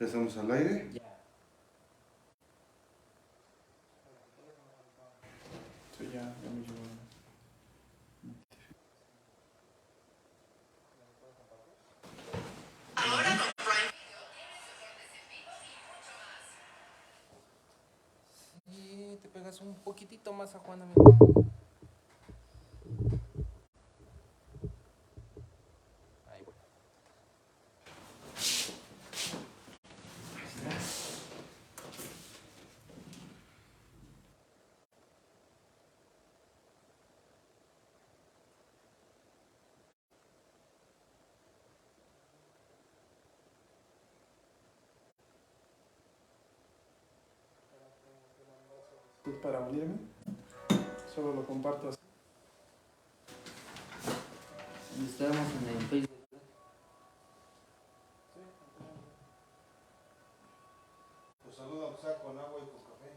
¿Estamos al aire? Ya. Sí, ya me llegó. Sí, te pegas un poquitito más a Juan, amigo. Ahí voy. Pues para unirme, solo lo comparto así. Estamos en el Facebook. Pues saluda aunque sea con agua y con café.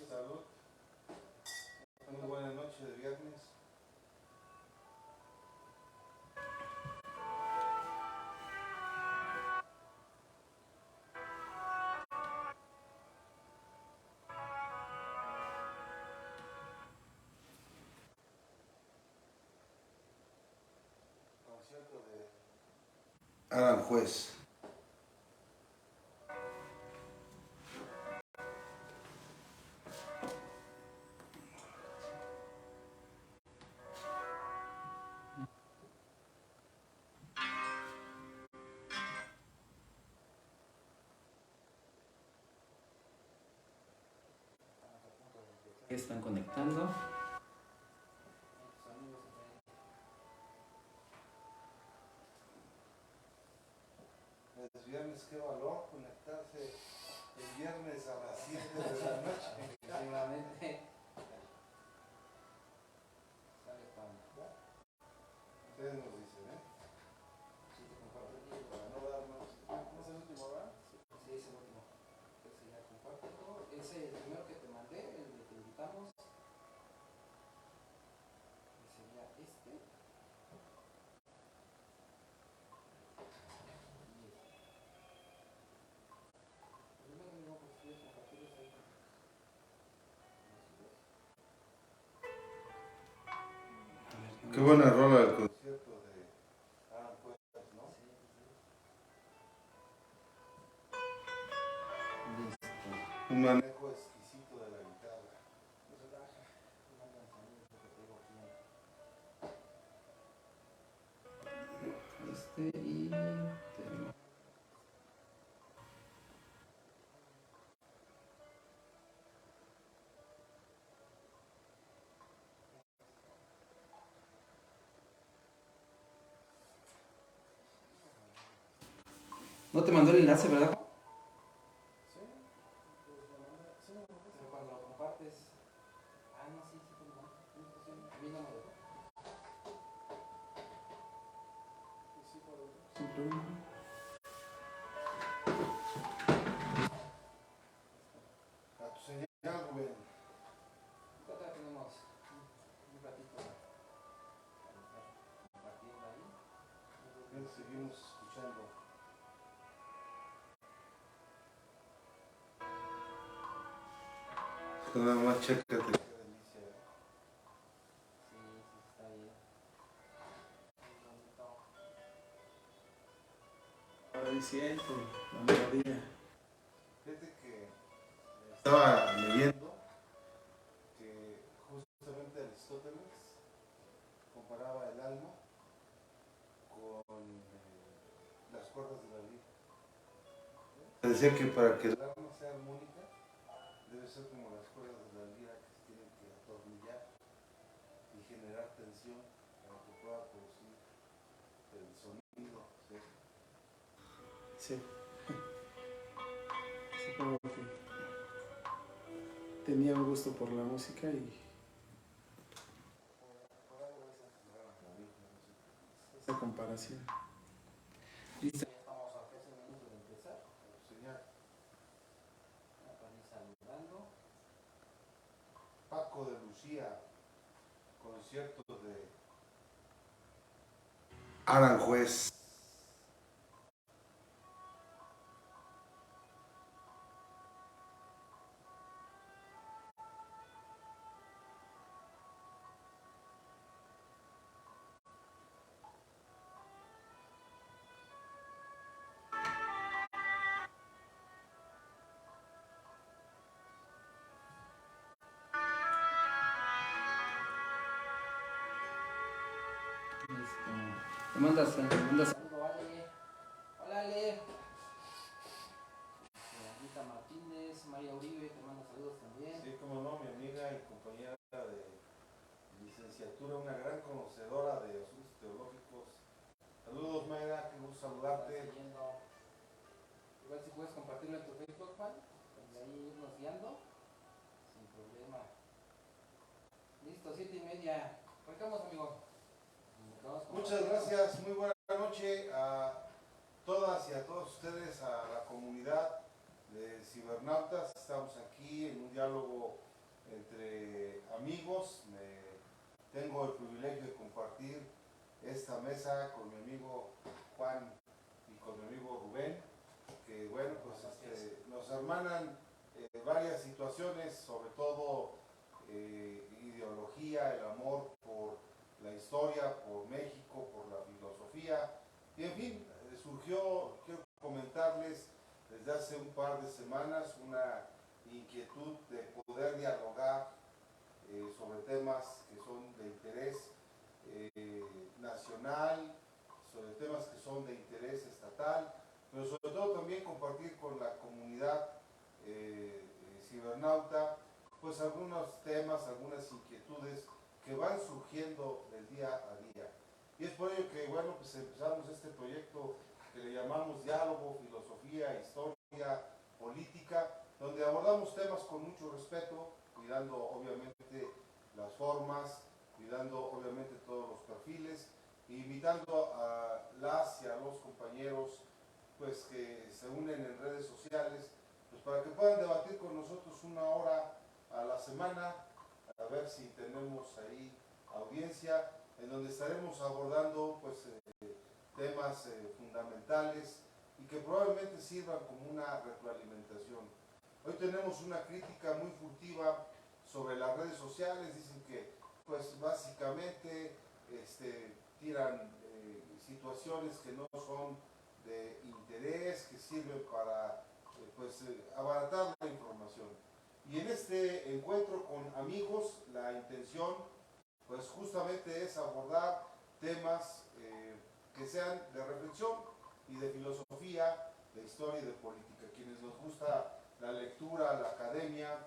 Salud. Muy buena noche de viernes. Concierto de Aranjuez. Están conectando. Es viernes, qué valor conectarse el viernes a las 7 de la noche. Efectivamente. Sale Juan. Ustedes nos dicen, ¿eh? Sí, te comparto aquí. Para no darnos. ¿No es el último, verdad? Sí, es el último. Ese ya compártelo. Ese el primero que te mandé, el de que invitamos. Sería este. Qué buena rola el concierto de Aranjuez, ¿no? Listo. Un manejo exquisito de la guitarra. Este y no te mandó el enlace, ¿verdad? Sí, pues lo mandé. Sí, me lo mandaste. Pero cuando lo compartes. Ah, no, sí, sí, te lo mando. A mí no me dejó. Y sí, por el- Sin problema. A tu señal, Rubén. Todavía tenemos un ratito para estar compartiendo ahí. Bien, seguimos escuchando. Nada más chécate. Qué delicia, ¿eh? Sí, sí, está bien. Muy bonito. Ahora siento la melodía. Fíjate que estaba leyendo que justamente Aristóteles comparaba el alma con las cuerdas de la lira. Decía que para que el alma sea armónica debe ser como las cuerdas de la lira que se tienen que atornillar y generar tensión para que pueda producir el sonido. ¿Sí? Sí. Sí, como que tenía un gusto por la música y esa comparación. Listo. Ya estamos a 13 minutos de empezar. Señal. Para ir saludando. Paco de Lucía, concierto de Aranjuez. manda saludo, Ale. Hola, Ale. Anita Martínez, María Uribe, te manda saludos también. Sí, como no, mi amiga y compañera de licenciatura, una gran conocedora de asuntos teológicos. Saludos, Mayra, qué gusto saludarte. Igual si puedes compartirlo en tu Facebook, Juan, y ahí irnos guiando, sin problema. Listo, 7:30. Arrancamos, amigo. Muchas gracias, muy buena noche a todas y a todos ustedes, a la comunidad de cibernautas. Estamos aquí en un diálogo entre amigos. Tengo el privilegio de compartir esta mesa con mi amigo Juan y con mi amigo Rubén, que bueno, pues nos hermanan varias situaciones, sobre todo ideología, el amor por la historia, por México, por la filosofía. Y en fin, surgió, quiero comentarles, desde hace un par de semanas una inquietud de poder dialogar sobre temas que son de interés nacional, sobre temas que son de interés estatal, pero sobre todo también compartir con la comunidad cibernauta pues algunos temas, algunas inquietudes que van surgiendo del día a día. Y es por ello que, bueno, pues empezamos este proyecto que le llamamos Diálogo, Filosofía, Historia, Política, donde abordamos temas con mucho respeto, cuidando obviamente las formas, cuidando obviamente todos los perfiles, e invitando a las y a los compañeros pues que se unen en redes sociales, pues para que puedan debatir con nosotros una hora a la semana, a ver si tenemos ahí audiencia, en donde estaremos abordando pues temas fundamentales y que probablemente sirvan como una retroalimentación. Hoy tenemos una crítica muy furtiva sobre las redes sociales. Dicen que pues básicamente tiran situaciones que no son de interés, que sirven para abaratar la información. Y en este encuentro con amigos, la intención pues justamente es abordar temas que sean de reflexión y de filosofía, de historia y de política. Quienes nos gusta la lectura, la academia,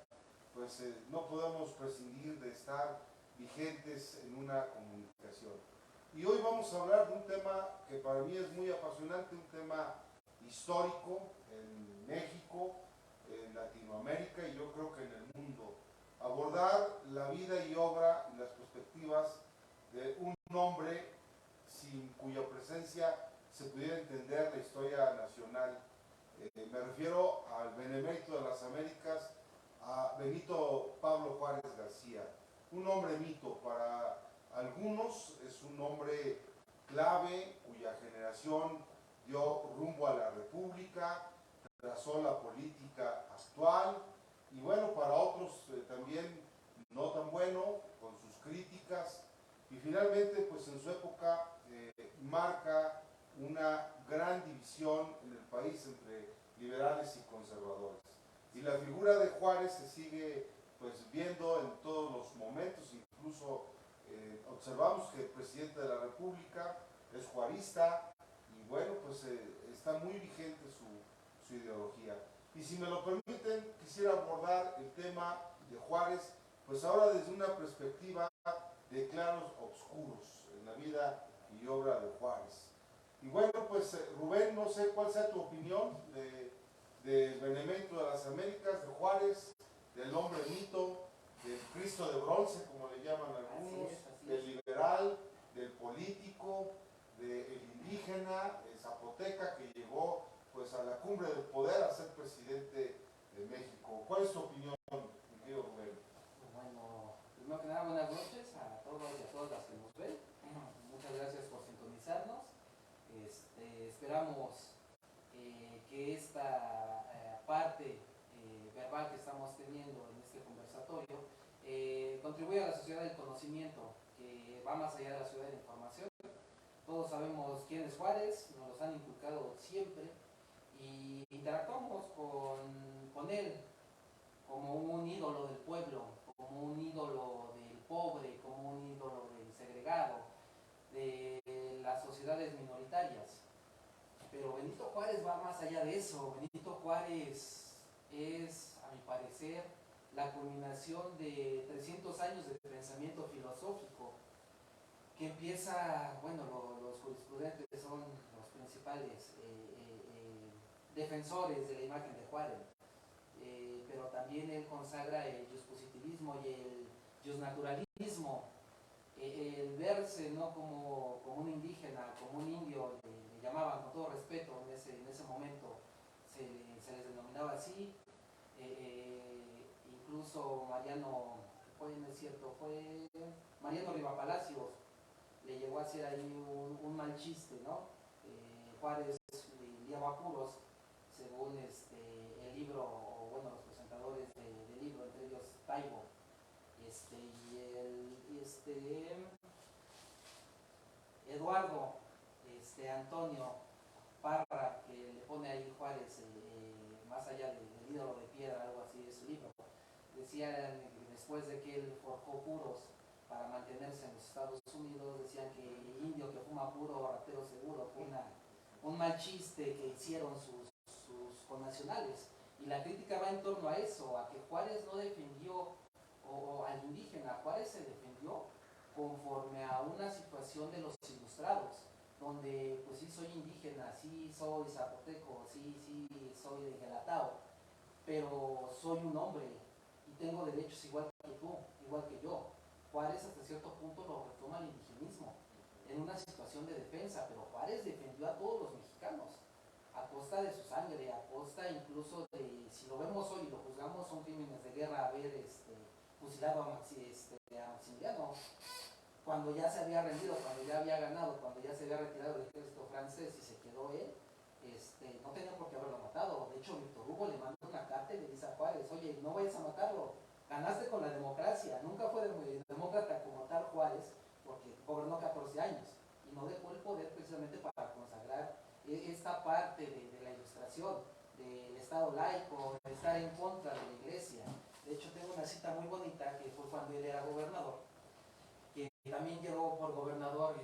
pues no podemos prescindir de estar vigentes en una comunicación. Y hoy vamos a hablar de un tema que para mí es muy apasionante, un tema histórico en México, en Latinoamérica y yo creo que en el mundo. Abordar la vida y obra y las perspectivas de un hombre sin cuya presencia se pudiera entender la historia nacional. Me refiero al benemérito de las Américas, a Benito Pablo Juárez García. Un hombre mito para algunos, es un hombre clave cuya generación dio rumbo a la República, trazó la política actual y bueno, para otros también no tan bueno, con sus críticas y finalmente pues en su época marca una gran división en el país entre liberales y conservadores. Y la figura de Juárez se sigue pues viendo en todos los momentos, incluso observamos que el presidente de la República es juarista y bueno, pues está muy vigente su ideología. Y si me lo permiten, quisiera abordar el tema de Juárez, pues ahora desde una perspectiva de claros oscuros en la vida y obra de Juárez. Y bueno, pues Rubén, no sé cuál sea tu opinión del benemérito de las Américas, de Juárez, del hombre mito, del Cristo de bronce, como le llaman algunos, así del liberal, del político, del indígena, el zapoteca que llegó pues a la cumbre del poder a ser presidente de México. ¿Cuál es tu opinión, mi querido Rubén? Bueno, primero que nada, buenas noches a todos y a todas las que nos ven. Muchas gracias por sintonizarnos. Esperamos que esta parte verbal que estamos teniendo en este conversatorio contribuya a la sociedad del conocimiento, que va más allá de la sociedad de la información. Todos sabemos quién es Juárez, nos los han inculcado siempre y interactuamos con él como un ídolo del pueblo, como un ídolo del pobre, como un ídolo del segregado, de las sociedades igualitarias. Pero Benito Juárez va más allá de eso. Benito Juárez es, a mi parecer, la culminación de 300 años de pensamiento filosófico que empieza, bueno, los jurisprudentes son los principales defensores de la imagen de Juárez, pero también él consagra el positivismo y el justnaturalismo, el verse no como un indígena, como un indio, le llamaban con todo respeto en ese momento, se les denominaba así. Incluso Mariano, no es cierto, fue Mariano Rivapalacios, le llegó a hacer ahí un mal chiste, ¿no? Juárez liaba apuros, según el libro, o bueno, los presentadores del libro, entre ellos Taibo, Eduardo, Antonio Parra, que le pone ahí Juárez, más allá del ídolo de piedra, algo así es su libro. Decían, después de que él forjó puros para mantenerse en los Estados Unidos, decían que indio que fuma puro, ratero seguro, fue un mal chiste que hicieron sus connacionales. Y la crítica va en torno a eso, a que Juárez no defendió o al indígena. Juárez se defendió conforme a una situación de los ilustrados, donde pues sí soy indígena, sí soy zapoteco, sí soy de Gelatao, pero soy un hombre y tengo derechos igual que tú, igual que yo. Juárez hasta cierto punto lo retoma el indigenismo en una situación de defensa, pero Juárez defendió a todos los mexicanos a costa de su sangre, a costa incluso de, si lo vemos hoy y lo juzgamos, son crímenes de guerra haber fusilado a Maximiliano cuando ya se había rendido, cuando ya había ganado, cuando ya se había retirado del ejército francés y se quedó él. No tenía por qué haberlo matado. De hecho, Víctor Hugo le manda una carta y le dice a Juárez: oye, no vayas a matarlo, ganaste con la democracia. Nunca fue demócrata como tal Juárez, porque gobernó 14 años y no dejó el poder precisamente para consagrar esta parte de la ilustración, del Estado laico, de estar en contra de la iglesia. De hecho, tengo una cita muy bonita que fue cuando él era gobernador, que también llegó por gobernador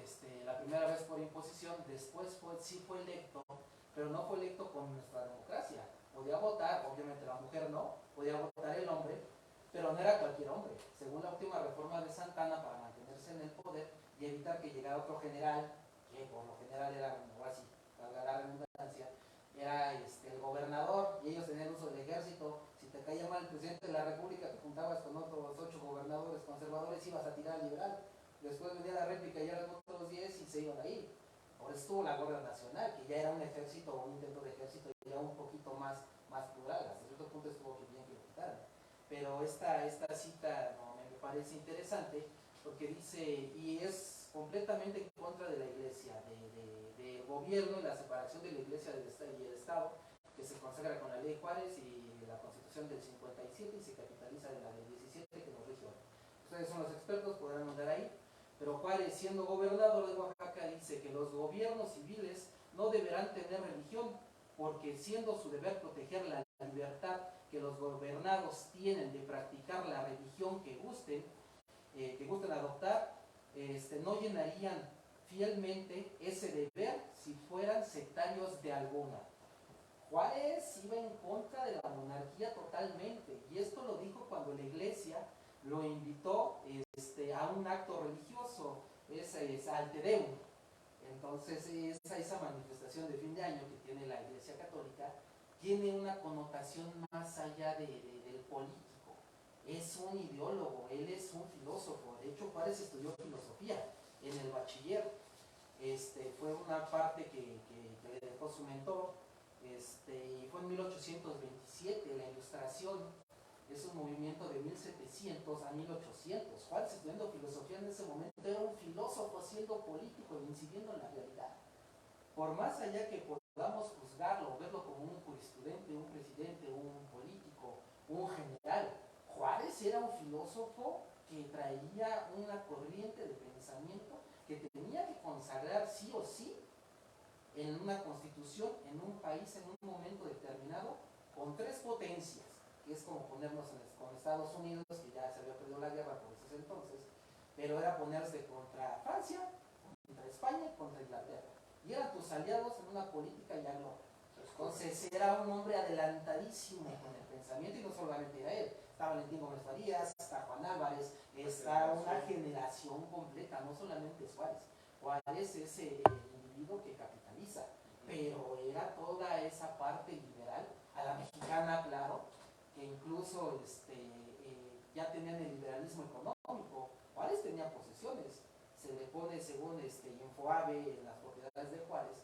la primera vez por imposición, después sí fue electo, pero no fue electo con nuestra democracia. Podía votar, obviamente la mujer no, podía votar el hombre, pero no era cualquier hombre. Según la última reforma de Santana, para mantenerse en el poder y evitar que llegara otro general, que por lo general era, o así, valga la redundancia, era el gobernador, y ellos tenían uso del ejército. Si te caía mal el presidente de la república, te juntabas con otros 8 gobernadores conservadores, ibas a tirar al liberal. Después venía la réplica y eran otros 10 y se iban a ir. Por eso estuvo la Guardia Nacional, que ya era un ejército o un intento de ejército ya un poquito más plural. Hasta cierto punto estuvo bien que lo quitaran. Pero esta cita me parece interesante porque dice, y es completamente en contra de la iglesia, del gobierno y la separación de la iglesia y el Estado, que se consagra con la ley Juárez y la Constitución del 57 y se capitaliza de la del 17 que nos rige. Ustedes son los expertos, podrán andar ahí. Pero Juárez, siendo gobernador de Oaxaca, dice que los gobiernos civiles no deberán tener religión, porque siendo su deber proteger la libertad que los gobernados tienen de practicar la religión que gusten adoptar, no llenarían fielmente ese deber si fueran sectarios de alguna. Juárez iba en contra de la monarquía totalmente, y esto lo dijo cuando la iglesia lo invitó a un acto religioso, es al Te Deum. Entonces esa manifestación de fin de año que tiene la iglesia católica tiene una connotación más allá del político. Es un ideólogo, él es un filósofo. De hecho, Juárez estudió filosofía en el bachiller. Fue una parte que le dejó su mentor. Y fue en 1827. La Ilustración es un movimiento de 1700 a 1800. Juárez, estudiando filosofía en ese momento, era un filósofo siendo político e incidiendo en la realidad. Por más allá que podamos juzgarlo, verlo como un jurisprudente, un presidente, un político, un general, Juárez era un filósofo que traía una corriente de pensamiento que tenía que consagrar sí o sí en una constitución, en un país, en un momento determinado, con 3 potencias, que es como ponernos con Estados Unidos, que ya se había perdido la guerra por esos entonces, pero era ponerse contra Francia, contra España y contra Inglaterra. y eran tus aliados en una política ya global. Entonces era un hombre adelantadísimo con el pensamiento, y no solamente era él, está Valentín Gómez Farías, está Juan Álvarez, está una generación completa, no solamente Suárez. Juárez es el individuo que capitaliza, pero era toda esa parte liberal, a la mexicana, claro, que incluso ya tenían el liberalismo económico. Juárez tenía posesiones, se le pone según Infoave en las propiedades de Juárez,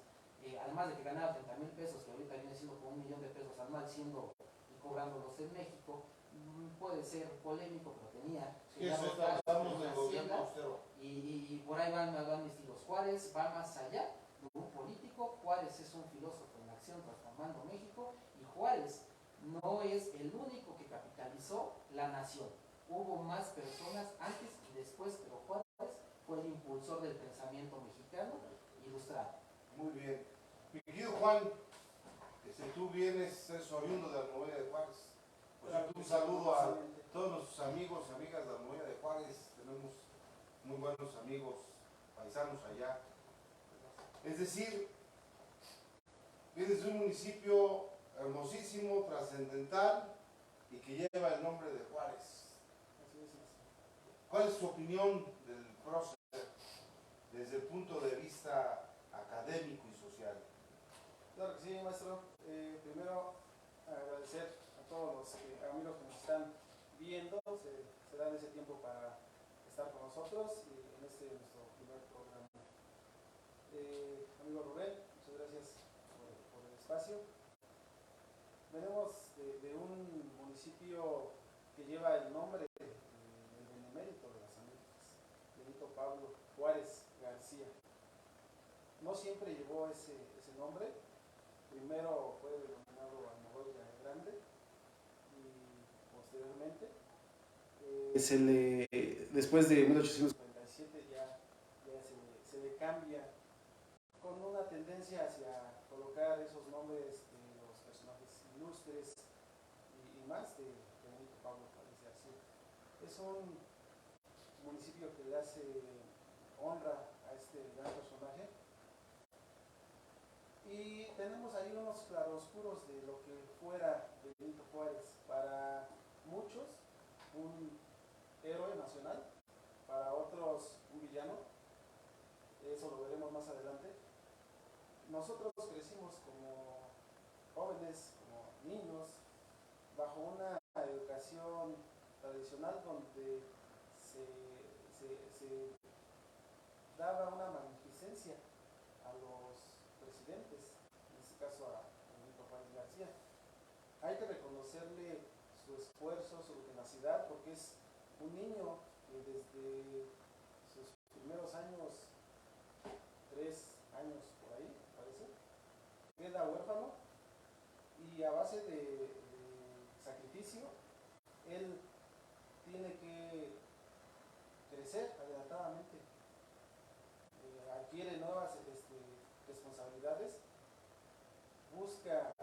además de que ganaba 30,000 pesos, que ahorita viene siendo como 1 millón de pesos anual, siendo y cobrándolos en México. Puede ser polémico, pero tenía. Sí, estamos de gobierno austero. Y por ahí van mis estilos. Juárez va más allá de un político. Juárez es un filósofo en acción transformando México, y Juárez no es el único que capitalizó la nación. Hubo más personas antes y después, pero Juárez fue el impulsor del pensamiento mexicano ilustrado. Muy bien. Mi querido Juan, tú vienes, eres oriundo de Almohadilla de Juárez. Pues un saludo a todos nuestros amigos y amigas de Almohadilla de Juárez. Tenemos muy buenos amigos paisanos allá. Es decir, vienes de un municipio hermosísimo, trascendental y que lleva el nombre de Juárez. ¿Cuál es tu opinión del prócer desde el punto de vista académico y social? Claro que sí, maestro. Primero, agradecer a todos los amigos que nos están viendo, se dan ese tiempo para estar con nosotros y en nuestro primer programa. Amigo Rubén, muchas gracias por el espacio. Venimos de un municipio que lleva el nombre del benemérito de las Américas, Benito Pablo Juárez García. No siempre llevó ese nombre. Primero fue denominado Almohadilla Grande y posteriormente después de 1847 ya se le cambia con una tendencia hacia colocar esos nombres de los personajes ilustres y más de Benito Pablo Juárez García. Es un municipio que le hace honra a este gran personaje. Y tenemos ahí unos claroscuros de lo que fuera Benito Juárez. Para muchos, un héroe nacional, para otros, un villano. Eso lo veremos más adelante. Nosotros crecimos como jóvenes, como niños, bajo una educación tradicional donde se daba una magnificencia a los presidentes, en este caso a Benito Juárez García. Hay que reconocerle su esfuerzo, su tenacidad, porque es un niño que desde sus primeros años, 3 años por ahí, parece, queda huérfano y a base de sacrificio, él tiene que crecer adelantadamente, adquiere nuevas responsabilidades, busca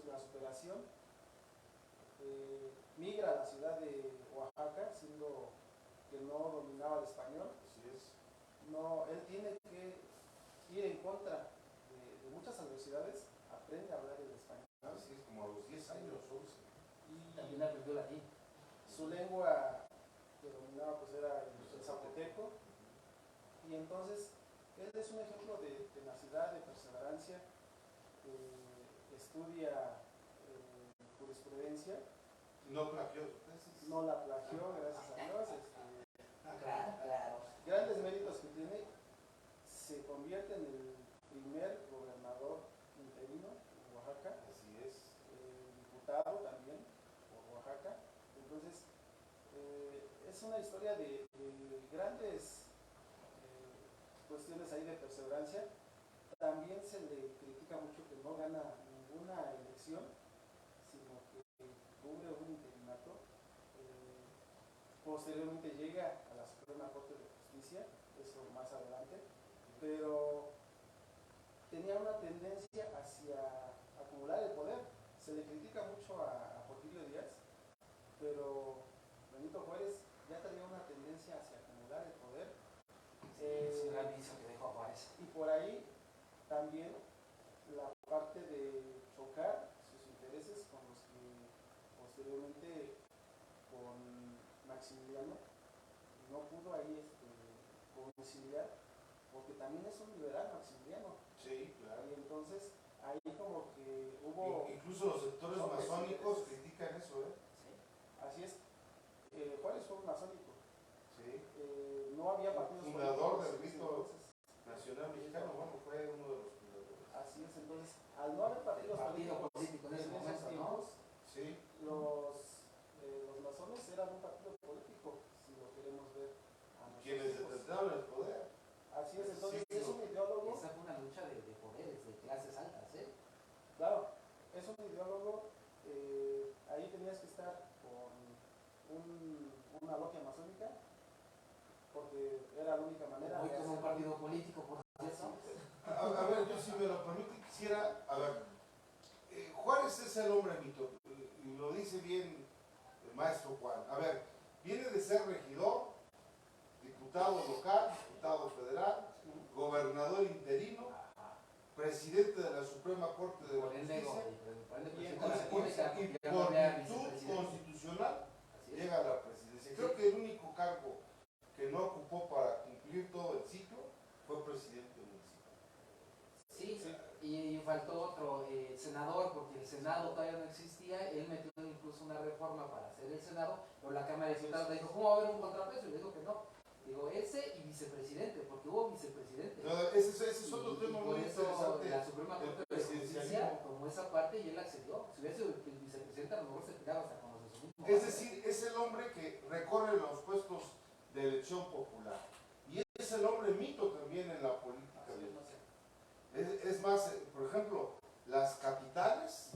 la superación, migra a la ciudad de Oaxaca, siendo que no dominaba el español. Así es. No, él tiene que ir en contra de muchas adversidades, aprende a hablar el español. Así es, como a los 10 años, 11. Y también aprendió latín. Su lengua que dominaba pues era el zapoteco. Y entonces él es un ejemplo de tenacidad, de perseverancia. Estudia jurisprudencia. No plagió. No la plagió, gracias a Dios. Claro. Grandes méritos que tiene. Se convierte en el primer gobernador interino de Oaxaca. Así es. Diputado también por Oaxaca. Entonces, es una historia de grandes cuestiones ahí de perseverancia. También se le critica mucho que no gana ninguna elección, sino que cubre un interinato. Posteriormente llega a la Suprema Corte de Justicia, eso más adelante, pero tenía una tendencia hacia acumular el poder. Se le critica mucho a Porfirio Díaz, pero Benito Juárez ya tenía una tendencia hacia acumular el poder. Es un gran vicio que dejó a Juárez. Y por ahí también posteriormente con Maximiliano, no pudo ahí conciliar, porque también es un liberal Maximiliano. Sí, claro. Y entonces ahí como que hubo... Incluso los sectores masónicos critican eso, ¿eh? Sí. Así es. Juárez fue un masónico. Sí. No había partidos Fundador del políticos rito nacional mexicano, bueno, fue uno de los fundadores. Así es, entonces, al no haber partidos Partido políticos político en ese esos momento, ¿no? tiempos, Sí. los masones eran un partido político, si lo queremos ver a nuestros Quienes tiempos. detentaron el poder. Así es, entonces Sí, es un ideólogo, Esa fue una lucha de poderes, de clases altas, ¿eh? claro, es un ideólogo, ahí tenías que estar con una logia masónica, porque era la única manera Hoy de como un hacer- partido político, por cierto. A ver, yo si me lo permite quisiera, a ver, Juárez es el hombre mito, y lo dice bien el maestro Juan. A ver, viene de ser regidor, diputado local, diputado federal, gobernador interino, presidente de la Suprema Corte de Por ende, Justicia, presidente de la República, y ya por no era virtud vicepresidente. constitucional Así es. llega a la presidencia. Creo que el único cargo que no ocupó para cumplir todo el ciclo fue presidente municipal. Sí, y faltó otro senador, porque el Senado todavía no existía. Él metió incluso una reforma para hacer el Senado, pero la Cámara de Diputados le dijo, ¿cómo va a haber un contrapeso? Y le dijo que no. Digo, ese y vicepresidente, porque hubo vicepresidente. No, ese es otro tema por muy eso interesante. la Suprema el Corte de presidencialismo. Justicia tomó esa parte y él accedió. Si hubiera sido el vicepresidente, a lo mejor se tiraba hasta con los de su mismo. Es decir, es el hombre que recorre los puestos de elección popular. Y es el hombre mito también en la política. Así es, no sé. Es más, por ejemplo, las capitales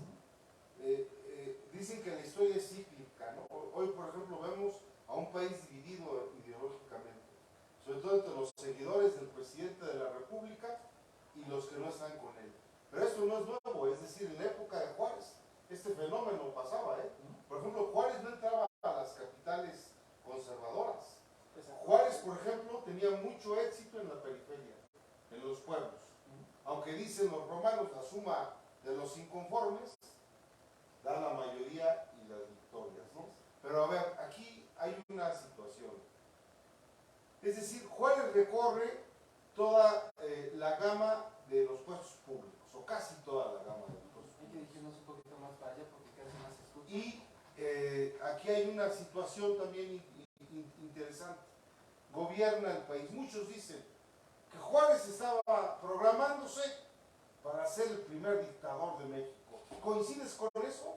dicen que la historia es cíclica, ¿no? Hoy, por ejemplo, vemos a un país dividido ideológicamente, sobre todo entre los seguidores del presidente de la República y los que no están con él. Pero esto no es nuevo, es decir, en la época de Juárez, este fenómeno pasaba, ¿eh? Por ejemplo, Juárez no entraba a las capitales conservadoras. Juárez, por ejemplo, tenía mucho éxito en la periferia, en los pueblos. Aunque dicen los romanos, la suma de los inconformes da la mayoría y las victorias, ¿no? Pero a ver, aquí hay una situación. Es decir, Juárez recorre toda la gama de los puestos públicos, o casi toda la gama de los puestos Hay que públicos. dirigirnos un poquito más para allá porque casi más se escucha. Y aquí hay una situación también interesante. Gobierna el país. Muchos dicen que Juárez estaba programándose para ser el primer dictador de México. ¿Coincides con eso?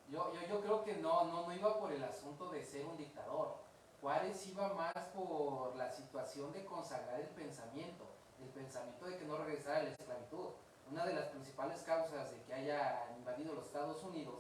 Yo creo que no iba por el asunto de ser un dictador. Juárez iba más por la situación de consagrar el pensamiento de que no regresara a la esclavitud. Una de las principales causas de que haya invadido los Estados Unidos,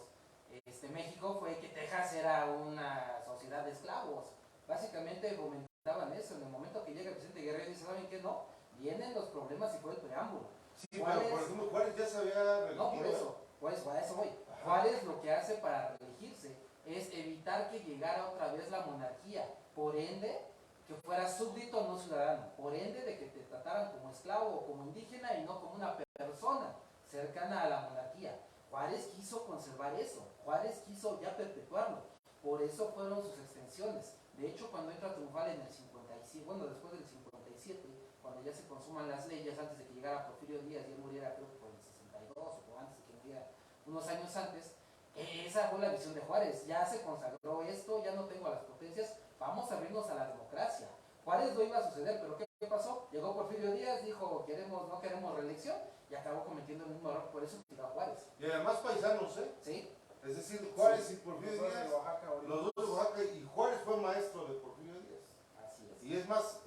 México, fue que Texas era una sociedad de esclavos. Básicamente fomentaban eso. En el momento que llega el presidente Guerrero y dice, ¿saben qué? No, vienen los problemas y fue el preámbulo. Sí, Juárez, pero por ejemplo, Juárez ya se había reelegido. no, por eso, Juárez, a eso voy. Juárez lo que hace para reelegirse es evitar que llegara otra vez la monarquía, por ende, que fuera súbdito, no ciudadano, por ende de que te trataran como esclavo o como indígena y no como una persona cercana a la monarquía. Juárez quiso conservar eso, Juárez quiso ya perpetuarlo, por eso fueron sus extensiones. De hecho, cuando entra triunfal en el 57, bueno, después del 57, cuando ya se consuman las leyes, antes de que llegara Porfirio Díaz y él muriera creo que por el 62 o antes de que muriera unos años antes, esa fue la visión de Juárez. Ya se consagró esto, ya no tengo las potencias, vamos a abrirnos a la democracia. Juárez no iba a suceder, pero ¿qué pasó? Llegó Porfirio Díaz, dijo no queremos reelección y acabó cometiendo el mismo error, por eso tiró a Juárez. Y además paisanos, ¿eh? ¿Sí? Es decir, Juárez y Porfirio Los dos Díaz, de Oaxaca, los dos de Oaxaca, y Juárez fue maestro de Porfirio Díaz. Así es. Y es más,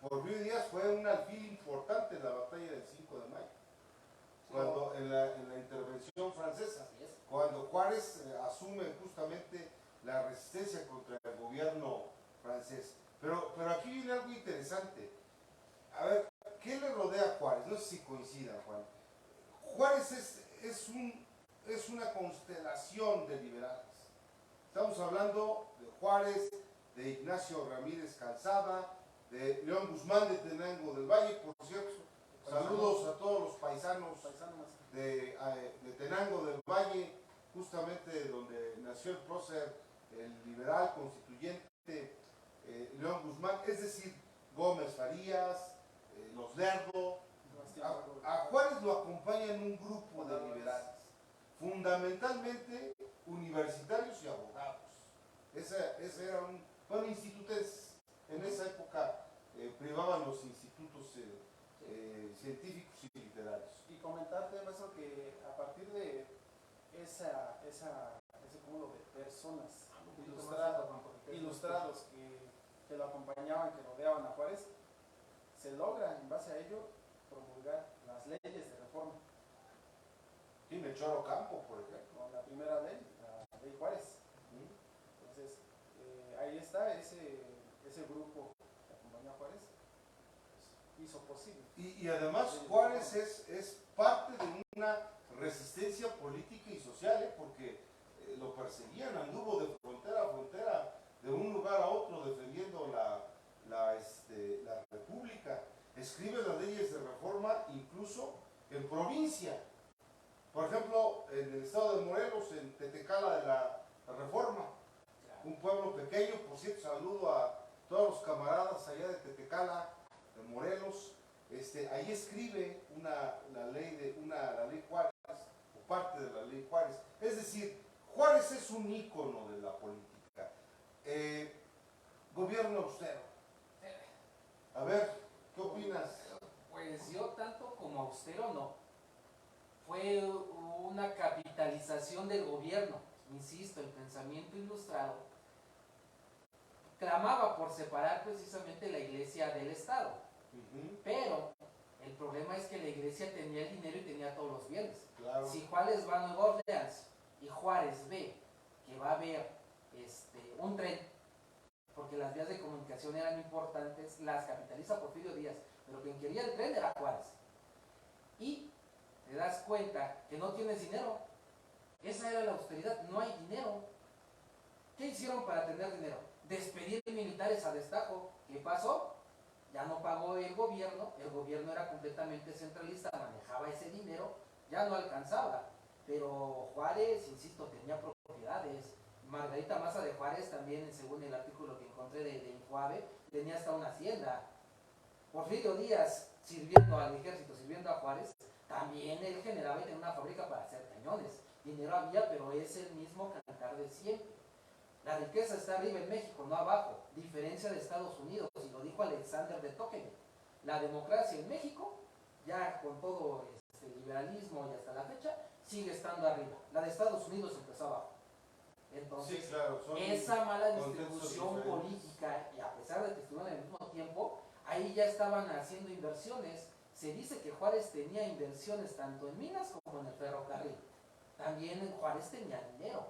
Porfirio Díaz fue un alfil importante en la batalla del 5 de mayo, cuando en la intervención francesa, Así es. cuando Juárez asume justamente la resistencia contra el gobierno francés. Pero aquí viene algo interesante. A ver, ¿qué le rodea a Juárez? No sé si coincidan, Juan. Juárez es una constelación de liberales. Estamos hablando de Juárez, de Ignacio Ramírez Calzada, de León Guzmán de Tenango del Valle, por cierto. Saludos a todos los paisanos de Tenango del Valle, justamente donde nació el prócer, el liberal constituyente León Guzmán, es decir, Gómez Farías, los Lerdo. A Juárez lo acompañan un grupo de liberales, fundamentalmente universitarios y abogados. Ese era bueno, institutos en esa época privaban los institutos científicos y literarios. Y comentarte, maestro, que a partir de ese cúmulo de personas ilustrados que lo acompañaban, que rodeaban a Juárez, se logra en base a ello promulgar las leyes de reforma. Sí, Melchor Ocampo, por ejemplo. Con la primera ley, la ley Juárez. Entonces, ahí está ese grupo que acompañó a Juárez, pues, hizo posible. Y además Juárez es parte de una resistencia política y social, porque lo perseguían, anduvo de frontera a frontera, de un lugar a otro, defendiendo la república. Escribe las leyes de reforma incluso en provincia. Por ejemplo, en el estado de Morelos, en Tetecala de la Reforma, un pueblo pequeño. Por cierto, saludo a todos los camaradas allá de Tetecala, de Morelos. Ahí escribe la ley Juárez, o parte de la ley Juárez. Es decir, Juárez es un ícono de la política. Gobierno austero. A ver, ¿qué opinas? Pues yo tanto como austero no. Fue una capitalización del gobierno. Insisto, el pensamiento ilustrado clamaba por separar precisamente la iglesia del Estado. Pero el problema es que la iglesia tenía el dinero y tenía todos los bienes. Claro. Si Juárez va a Nueva Orleans y Juárez ve que va a haber un tren, porque las vías de comunicación eran importantes, las capitaliza Porfirio Díaz, pero quien quería el tren era Juárez. Y te das cuenta que no tienes dinero. Esa era la austeridad, no hay dinero. ¿Qué hicieron para tener dinero? Despedir militares a destajo. ¿Qué pasó? Ya no pagó el gobierno era completamente centralista, manejaba ese dinero, ya no alcanzaba. Pero Juárez, insisto, tenía propiedades. Margarita Maza de Juárez también, según el artículo que encontré de Infoave, tenía hasta una hacienda. Porfirio Díaz, sirviendo al ejército, sirviendo a Juárez, también él generaba y tenía una fábrica para hacer cañones. Dinero había, pero es el mismo cantar de siempre. La riqueza está arriba en México, no abajo, diferencia de Estados Unidos, y lo dijo Alexander de Tocqueville. La democracia en México, ya con todo el liberalismo y hasta la fecha, sigue estando arriba. La de Estados Unidos empezó abajo. Entonces, sí, claro, esa mala distribución política, y a pesar de que estuvieron al mismo tiempo, ahí ya estaban haciendo inversiones. Se dice que Juárez tenía inversiones tanto en minas como en el ferrocarril. También Juárez tenía dinero,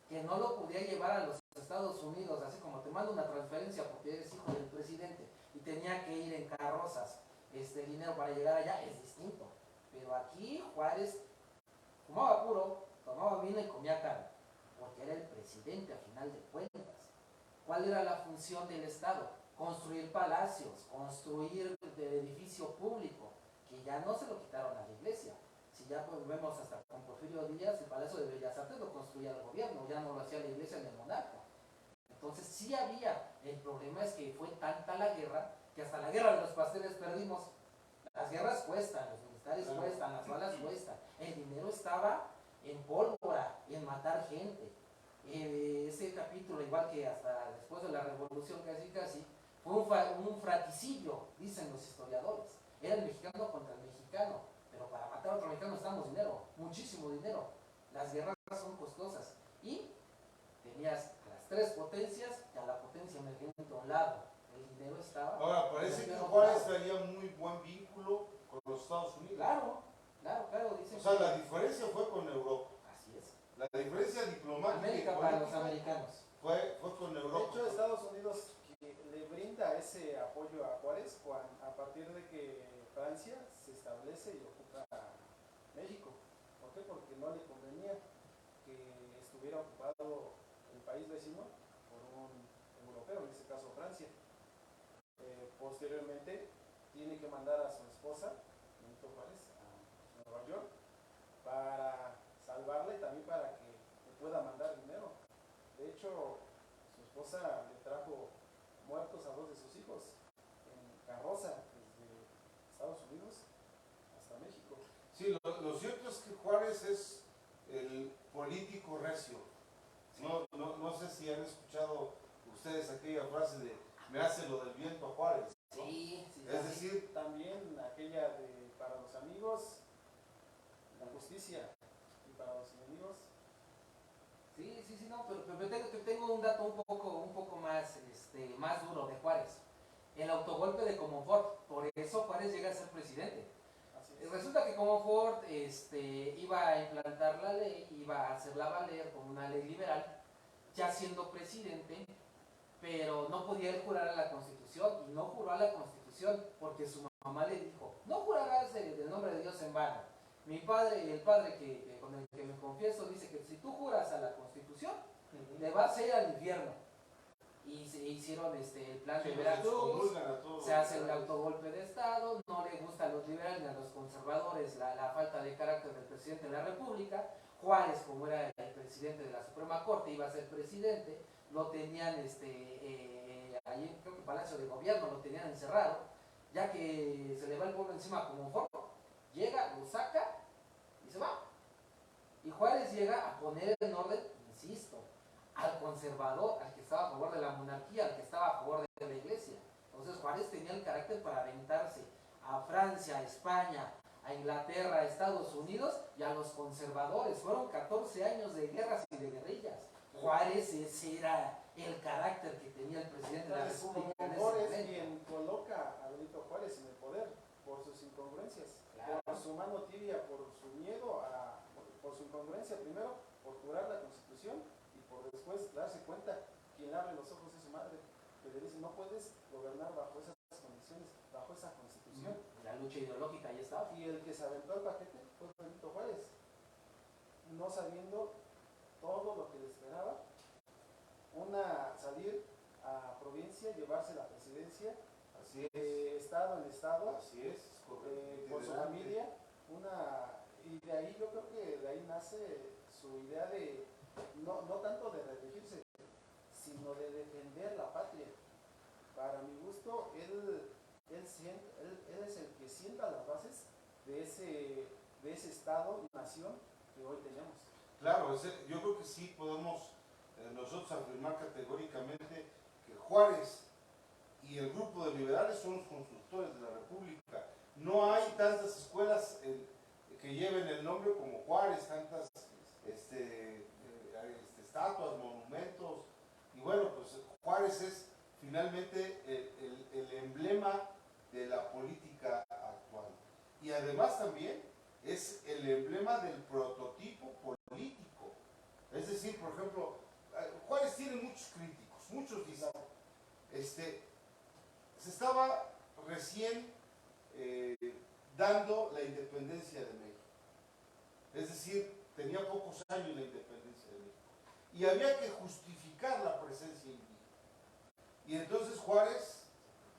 que no lo podía llevar a los Estados Unidos, así como te mando una transferencia porque eres hijo del presidente, y tenía que ir en carrozas, dinero para llegar allá, es distinto. Pero aquí Juárez fumaba puro, tomaba vino y comía carne, porque era el presidente a final de cuentas. ¿Cuál era la función del Estado? Construir palacios, construir el edificio público, que ya no se lo quitaron a la iglesia. Si ya pues vemos hasta con Porfirio Díaz, el Palacio de Bellas Artes lo construía el gobierno, ya no lo hacía la iglesia ni el monarca. Entonces sí había, el problema es que fue tanta la guerra, que hasta la guerra de los pasteles perdimos. Las guerras cuestan, los militares cuestan, las balas cuestan. El dinero estaba en pólvora, en matar gente. Ese capítulo, igual que hasta después de la revolución casi, fue un fratricidio, dicen los historiadores. Era el mexicano contra el mexicano, pero para matar a otro mexicano necesitamos dinero, muchísimo dinero. Las guerras son costosas. Y tenías las tres potencias y a la potencia emergente a un lado. El dinero estaba... Ahora, parece que Juárez traía muy buen vínculo con los Estados Unidos. Claro, dicen. O sea, la diferencia fue con Europa. Así es. La diferencia diplomática América para los americanos. Fue con Europa. De hecho, Estados Unidos le brinda ese apoyo a Juárez a partir de que Francia se establece y ocupa México. ¿Por qué? Porque no le convenía que estuviera ocupado el país vecino por un europeo, en este caso Francia. Posteriormente tiene que mandar a su esposa, Benito Juárez, a Nueva York para salvarla y también para que pueda mandar dinero. De hecho, su esposa le trajo muertos a 2 de sus hijos en carroza desde Estados Unidos hasta México. Sí, lo cierto es que Juárez es el político recio. No sé si han escuchado ustedes aquella frase de me hace lo del viento a Juárez, ¿no? Sí, Es decir, también aquella de para los amigos la justicia y para los enemigos. Sí, no, pero tengo un dato un poco más, más duro de Juárez. El autogolpe de Comonfort, por eso Juárez llega a ser presidente. Así es. Resulta que Comonfort iba a implantar la ley, iba a hacerla valer como una ley liberal, ya siendo presidente, pero no podía él jurar a la Constitución, y no juró a la Constitución porque su mamá le dijo, no jurarás del nombre de Dios en vano. Mi padre, el padre con el que me confieso, dice que si tú juras a la Constitución, le vas a ir al infierno. Y se hicieron el plan de Veracruz, se hace el autogolpe de Estado, no le gusta a los liberales ni a los conservadores la falta de carácter del presidente de la República. Juárez, como era el presidente de la Suprema Corte, iba a ser presidente, lo tenían ahí, creo que Palacio de Gobierno, lo tenían encerrado, ya que se le va el pueblo encima como un forro, llega, lo saca y se va. Y Juárez llega a poner en orden, insisto, al conservador, al que estaba a favor de la monarquía, al que estaba a favor de la iglesia. Entonces Juárez tenía el carácter para aventarse a Francia, a España, a Inglaterra, a Estados Unidos y a los conservadores. Fueron 14 años de guerras y de guerrillas. Juárez, ese era el carácter que tenía el presidente de la República en ese Comonfort es momento. quien coloca a Benito Juárez en el poder por sus incongruencias, Claro. por su mano tibia, por su miedo por su incongruencia primero, por jurar la Constitución y por después darse cuenta quien abre los ojos es su madre, que le dice no puedes gobernar bajo esas condiciones, bajo esa Constitución. La lucha ideológica ahí estaba. Y el que se aventó el paquete fue Benito Juárez, no sabiendo todo lo que le esperaba, salir a provincia, llevarse la presidencia, así es, de estado en estado, así es correcto. con su familia, y de ahí yo creo que de ahí nace su idea de, no tanto de reelegirse, sino de defender la patria. Para mi gusto, él es el que sienta las bases de ese estado, nación que hoy tenemos. Claro, yo creo que sí podemos nosotros afirmar categóricamente que Juárez y el grupo de liberales son los constructores de la República. No hay tantas escuelas que lleven el nombre como Juárez, tantas estatuas, monumentos, y bueno, pues Juárez es finalmente el emblema de la política actual. Y además también es el emblema del prototipo político. Es decir, por ejemplo, Juárez tiene muchos críticos, muchos dicen, se estaba recién dando la independencia de México. Es decir, tenía pocos años la independencia de México. Y había que justificar la presencia indígena. Y entonces Juárez,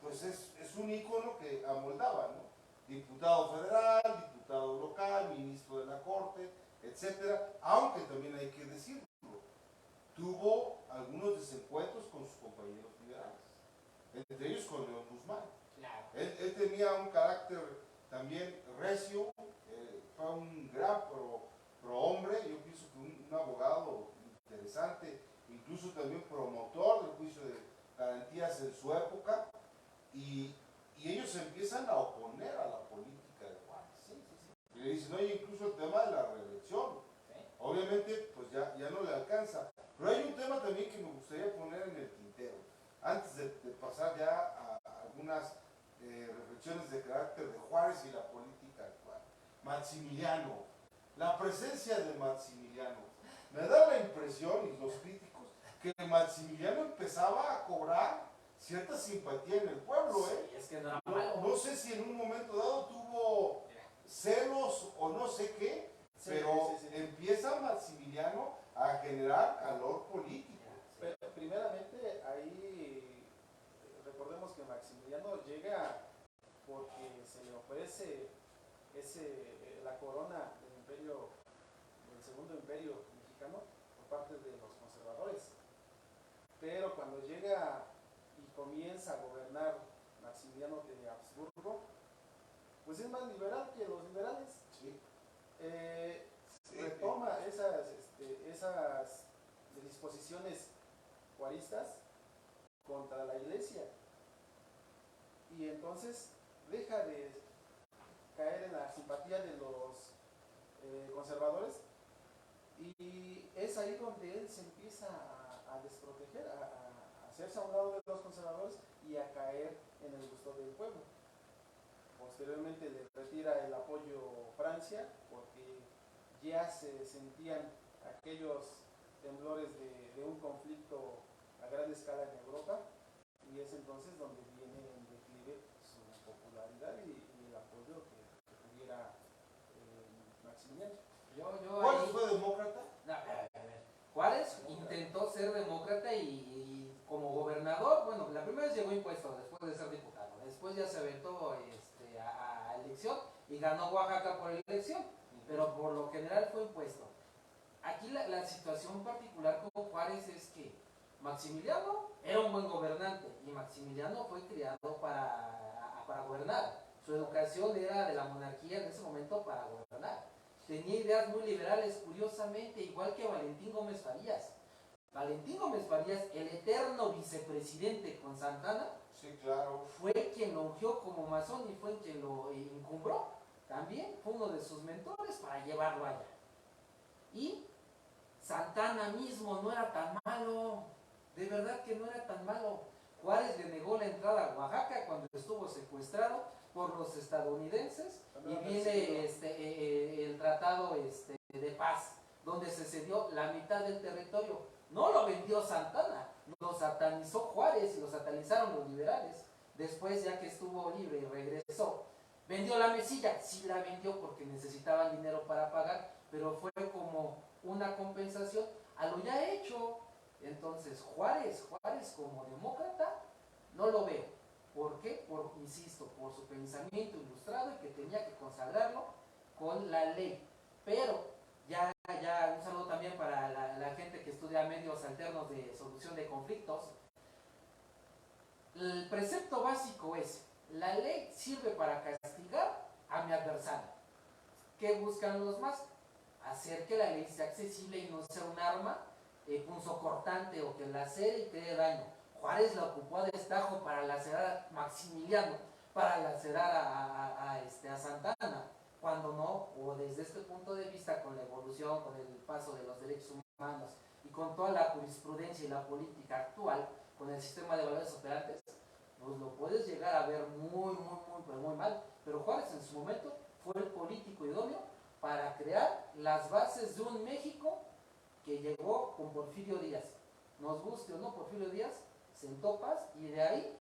pues es un ícono que amoldaba, ¿no? Diputado federal, diputado local, ministro de la Corte, etcétera, aunque también hay que decirlo, tuvo algunos desencuentros con sus compañeros liberales, entre ellos con León Guzmán. Claro. Él tenía un carácter también recio, fue un gran pro hombre, yo pienso que un abogado interesante, incluso también promotor del juicio de garantías en su época, y ellos se empiezan a oponer a la política de Juárez. Sí. Y le dicen, oye, incluso el tema de la reelección. Sí. Obviamente, pues ya no le alcanza. Pero hay un tema también que me gustaría poner en el tintero, antes de pasar ya a algunas reflexiones de carácter de Juárez y la política actual. Maximiliano, la presencia de Maximiliano. Me da la impresión, y los críticos, que Maximiliano empezaba a cobrar cierta simpatía en el pueblo, Sí, es que no era malo. No sé si en un momento dado tuvo celos o no sé qué, Sí, pero sí. empieza Maximiliano a generar calor político. Pero primeramente ahí recordemos que Maximiliano llega porque se le ofrece la corona del segundo imperio mexicano, parte de los conservadores. Pero cuando llega y comienza a gobernar Maximiliano de Habsburgo, pues es más liberal que los liberales. Sí. Retoma esas disposiciones juaristas contra la iglesia y entonces deja de caer en la simpatía de los conservadores, y es ahí donde él se empieza a desproteger, a hacerse a un lado de los conservadores y a caer en el gusto del pueblo. Posteriormente le retira el apoyo Francia porque ya se sentían aquellos temblores de un conflicto a gran escala en Europa, y es entonces donde viene en declive su popularidad y el apoyo que tuviera Maximiliano. ¿Juárez Ahí, fue demócrata? no, a ver. Juárez intentó ser demócrata y como gobernador, bueno, la primera vez llegó impuesto después de ser diputado, después ya se aventó a elección y ganó Oaxaca por elección, pero por lo general fue impuesto. Aquí la situación particular con Juárez es que Maximiliano era un buen gobernante y Maximiliano fue criado para gobernar. Su educación era de la monarquía en ese momento para gobernar. Tenía ideas muy liberales, curiosamente, igual que Valentín Gómez Farías. Valentín Gómez Farías, el eterno vicepresidente con Santana, Sí, claro. fue quien lo ungió como masón y fue quien lo encumbró. También fue uno de sus mentores para llevarlo allá. Y Santana mismo no era tan malo, de verdad que no era tan malo. Juárez le negó la entrada a Oaxaca cuando estuvo secuestrado por los estadounidenses y viene el tratado de paz, donde se cedió la mitad del territorio. No lo vendió Santana, lo satanizó Juárez y lo satanizaron los liberales. Después, ya que estuvo libre y regresó, vendió la Mesilla, sí la vendió porque necesitaban dinero para pagar, pero fue como una compensación a lo ya hecho. Entonces Juárez como demócrata no lo veo. ¿Por qué? Insisto, por su pensamiento ilustrado y que tenía que consagrarlo con la ley. Pero ya un saludo también para la gente que estudia medios alternos de solución de conflictos. El precepto básico es: la ley sirve para castigar a mi adversario. ¿Qué buscan los más? Hacer que la ley sea accesible y no sea un arma punzocortante o que lacere y cree daño. Juárez la ocupó a destajo para lacerar a Maximiliano, para lacerar a Santana, cuando no, o desde este punto de vista, con la evolución, con el paso de los derechos humanos y con toda la jurisprudencia y la política actual, con el sistema de valores operantes, pues lo puedes llegar a ver muy mal. Pero Juárez en su momento fue el político idóneo para crear las bases de un México que llegó con Porfirio Díaz. Nos guste o no, Porfirio Díaz sentó paz y de ahí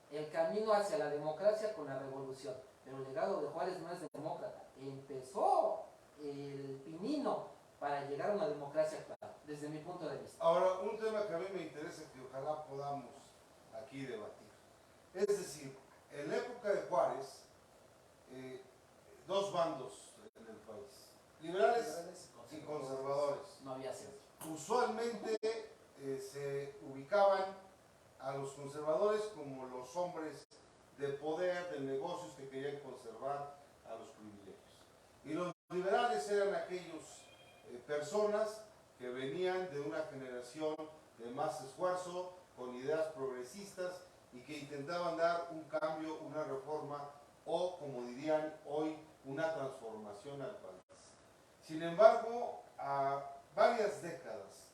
el camino hacia la democracia con la revolución. Pero el legado de Juárez no es demócrata. Empezó el pinino para llegar a una democracia actual, desde mi punto de vista. Ahora, un tema que a mí me interesa que ojalá podamos aquí debatir. Es decir, en la época de Juárez, dos bandos en el país, liberales y conservadores. No había centro. Usualmente se ubicaban a los conservadores como los hombres de poder, de negocios que querían conservar a los privilegios. Y los liberales eran aquellos personas que venían de una generación de más esfuerzo, con ideas progresistas y que intentaban dar un cambio, una reforma o, como dirían hoy, una transformación al país. Sin embargo, a varias décadas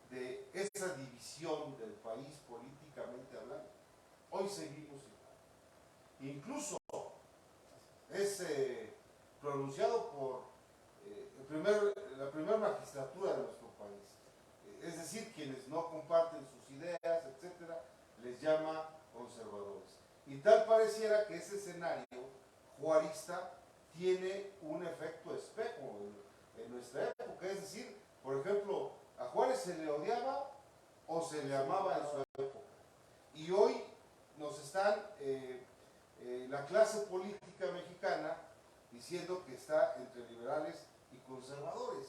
de esa división del país políticamente hablando, hoy seguimos igual. Incluso es pronunciado por la primera magistratura de nuestro país. Es decir, quienes no comparten sus ideas, etcétera, les llama conservadores. Y tal pareciera que ese escenario juarista tiene un efecto espejo en nuestra época. Es decir, por ejemplo, a Juárez se le odiaba o se le amaba en su época. Y hoy nos están la clase política mexicana diciendo que está entre liberales y conservadores.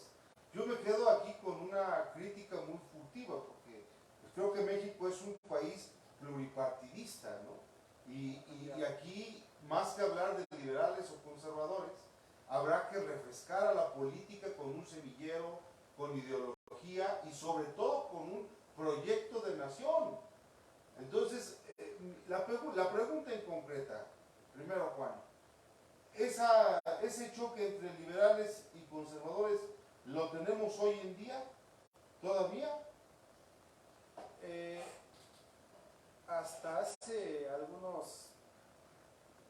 Yo me quedo aquí con una crítica muy furtiva, porque pues, creo que México es un país pluripartidista, ¿no? Y aquí, más que hablar de liberales o conservadores, habrá que refrescar a la política con un semillero, con ideología y sobre todo con un proyecto de nación. Entonces, la pregunta en concreta, primero Juan, ese choque entre liberales y conservadores, ¿lo tenemos hoy en día todavía? Hasta hace algunos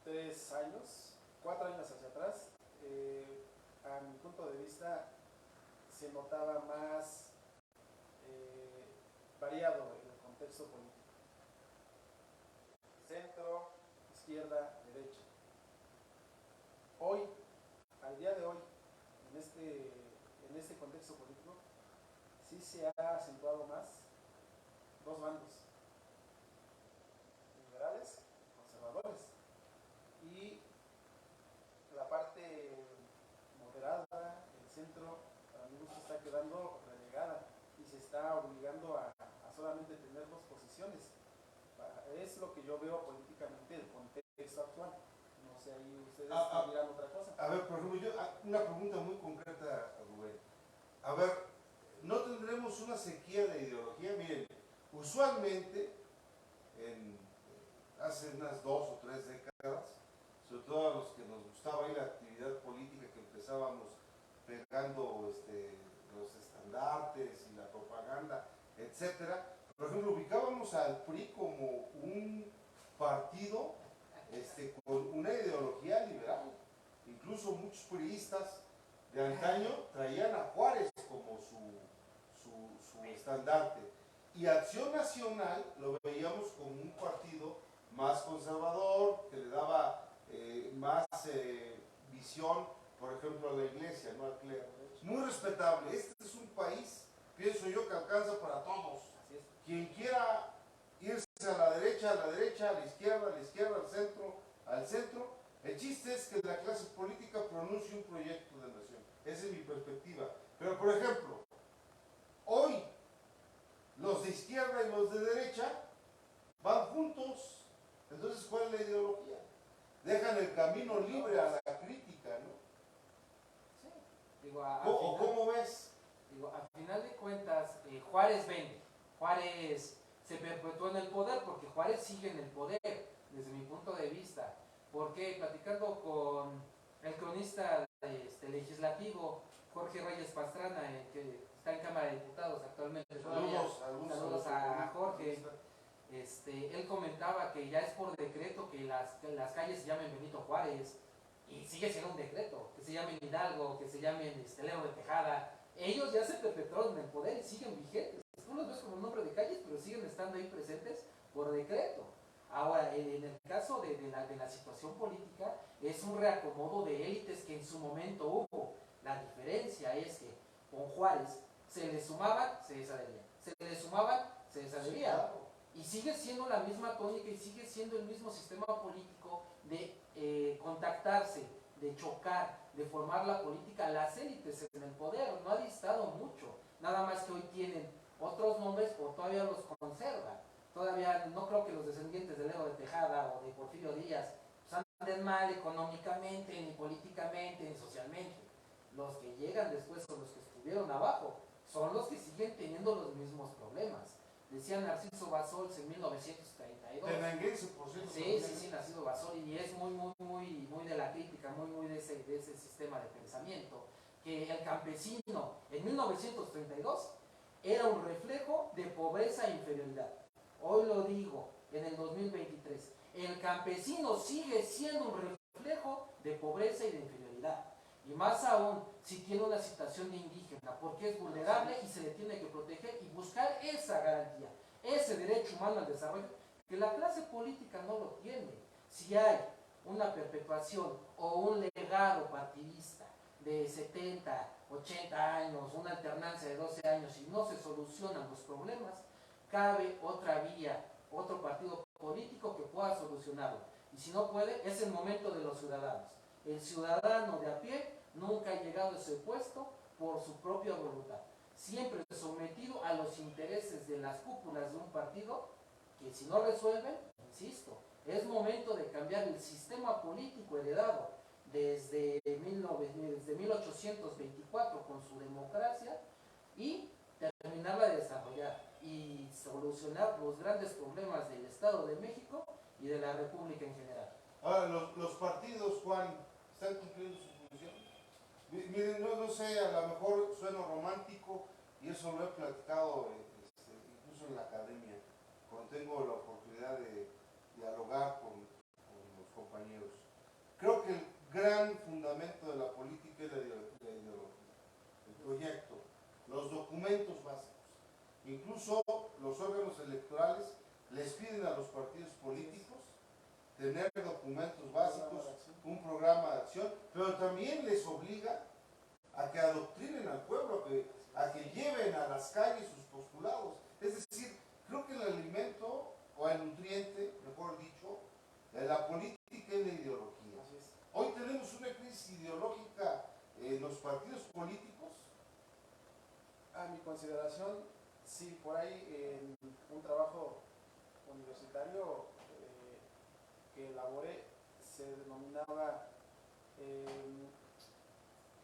3 años, 4 años hacia atrás, a mi punto de vista, se notaba más variado el contexto político. Centro, izquierda, derecha. Hoy, al día de hoy, en este contexto político, sí se ha acentuado más dos bandos, liberales y conservadores. Y la parte moderada, el centro, para mi gusto está quedando relegada y se está obligando a solamente tener dos posiciones. Es lo que yo veo políticamente el contexto actual. No sé, ahí ustedes dirán otra cosa. A ver, por ejemplo, una pregunta muy concreta, Rubén. A ver, ¿no tendremos una sequía de ideología? Miren, usualmente, hace unas 2 o 3 décadas, sobre todo a los que nos gustaba ir a la actividad política, que empezábamos pegando los estandartes y la propaganda, etcétera. Por ejemplo, ubicábamos al PRI como un partido con una ideología liberal. Incluso muchos priistas de antaño traían a Juárez como su estandarte. Y Acción Nacional lo veíamos como un partido más conservador, que le daba más visión, por ejemplo, a la iglesia, no al clero. Muy respetable. Este es un país, pienso yo, que alcanza para todos. Quien quiera irse a la derecha, a la izquierda, al centro. El chiste es que la clase política pronuncie un proyecto de nación. Esa es mi perspectiva. Pero, por ejemplo, hoy los de izquierda y los de derecha van juntos. Entonces, ¿cuál es la ideología? Dejan el camino libre a la crítica, ¿no? Sí. Digo, ¿Cómo ves? Digo, a final de cuentas, Juárez vende. Juárez se perpetuó en el poder porque Juárez sigue en el poder, desde mi punto de vista. Porque platicando con el cronista legislativo Jorge Reyes Pastrana, que está en Cámara de Diputados actualmente. Saludos a Jorge. Él comentaba que ya es por decreto que las calles se llamen Benito Juárez, y sigue siendo un decreto, que se llamen Hidalgo, que se llamen Lerdo de Tejada. Ellos ya se perpetuaron en el poder y siguen vigentes. Tú los ves como nombre de calles, pero siguen estando ahí presentes por decreto. Ahora, en el caso de la situación política, es un reacomodo de élites que en su momento hubo. La diferencia es que con Juárez se le sumaban, se desadherían. Se le sumaban, se desadherían. Sí, claro. Y sigue siendo la misma tónica y sigue siendo el mismo sistema político de contactarse, de chocar, de formar la política. Las élites en el poder no ha distado mucho. Nada más que hoy tienen otros nombres o todavía los conservan. Todavía no creo que los descendientes de Lerdo de Tejada o de Porfirio Díaz pues, anden mal económicamente, ni políticamente, ni socialmente. Los que llegan después o los que estuvieron abajo son los que siguen teniendo los mismos problemas. Decía Narciso Bassols en 1932. Tenanguense, por cierto. Sí, Narciso Bassols, y es muy de la crítica, muy de ese sistema de pensamiento, que el campesino en 1932 era un reflejo de pobreza e inferioridad. Hoy lo digo, en el 2023, el campesino sigue siendo un reflejo de pobreza y de inferioridad. Y más aún, si tiene una situación de indígena, porque es vulnerable y se le tiene que proteger y buscar esa garantía, ese derecho humano al desarrollo, que la clase política no lo tiene. Si hay una perpetuación o un legado partidista de 70, 80 años, una alternancia de 12 años y no se solucionan los problemas, cabe otra vía, otro partido político que pueda solucionarlo. Y si no puede, es el momento de los ciudadanos. El ciudadano de a pie nunca ha llegado a ese puesto por su propia voluntad, siempre sometido a los intereses de las cúpulas de un partido que si no resuelven, insisto, es momento de cambiar el sistema político heredado desde 1824 con su democracia y terminarla de desarrollar y solucionar los grandes problemas del Estado de México y de la República en general. Ahora, los partidos, Juan, ¿están cumpliendo su función? Miren, no sé, a lo mejor sueno romántico y eso lo he platicado incluso en la academia, cuando tengo la oportunidad de dialogar con los compañeros. Creo que el gran fundamento de la política es la ideología, el proyecto, los documentos básicos. Incluso los órganos electorales les piden a los partidos políticos tener documentos básicos, un programa de acción, pero también les obliga a que adoctrinen al pueblo, a que lleven a las calles sus postulados. Es decir, creo que el alimento, o el nutriente, mejor dicho, de la política es la ideología. Hoy tenemos una crisis ideológica en los partidos políticos. A mi consideración, sí, por ahí en un trabajo universitario que elaboré se denominaba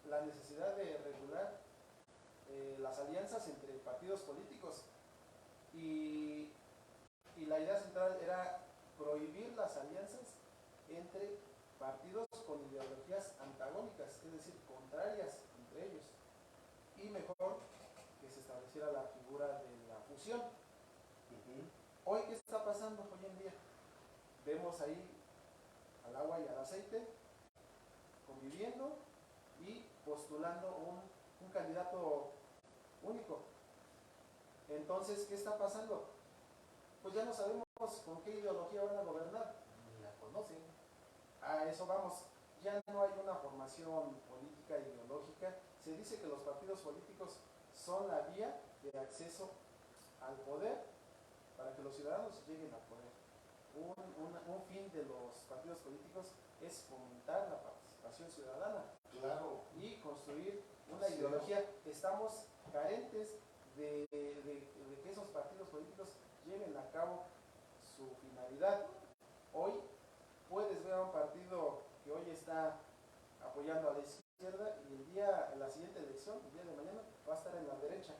la necesidad de regular las alianzas entre partidos políticos y la idea central era prohibir las alianzas entre partidos con ideologías antagónicas, es decir, contrarias entre ellos, y mejor que se estableciera la figura de la fusión. Hoy, ¿qué está pasando hoy en día? Vemos ahí al agua y al aceite conviviendo y postulando un candidato único. Entonces, ¿qué está pasando? Pues ya no sabemos con qué ideología van a gobernar. Ni la conocen. A eso vamos. Ya no hay una formación política ideológica. Se dice que los partidos políticos son la vía de acceso al poder para que los ciudadanos lleguen al poder. Un fin de los partidos políticos es fomentar la participación ciudadana. Claro. Y construir una ideología. Estamos carentes de que esos partidos políticos lleven a cabo su finalidad. Hoy puedes ver a un partido que hoy está apoyando a la izquierda y en la siguiente elección, el día de mañana, va a estar en la derecha.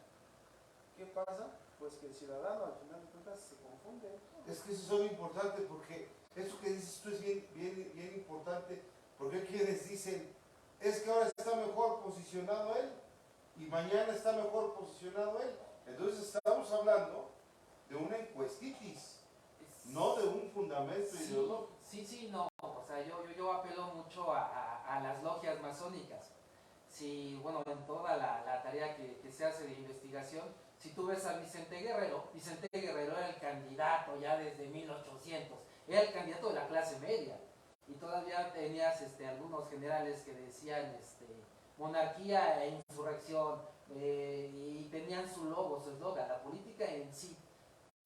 ¿Qué pasa? Pues que el ciudadano al final de cuentas se confunde. Es que eso es muy importante, porque eso que dices tú es bien importante, porque hay quienes dicen, es que ahora está mejor posicionado él y mañana está mejor posicionado él. Entonces estamos hablando de una encuestitis, no de un fundamento ideológico. Sí, no. O sea, yo apelo mucho a las logias masónicas. Si, bueno, en toda la tarea que se hace de investigación, si tú ves a Vicente Guerrero era el candidato ya desde 1800, era el candidato de la clase media. Y todavía tenías algunos generales que decían monarquía e insurrección, y tenían su logo, su eslogan. La política en sí,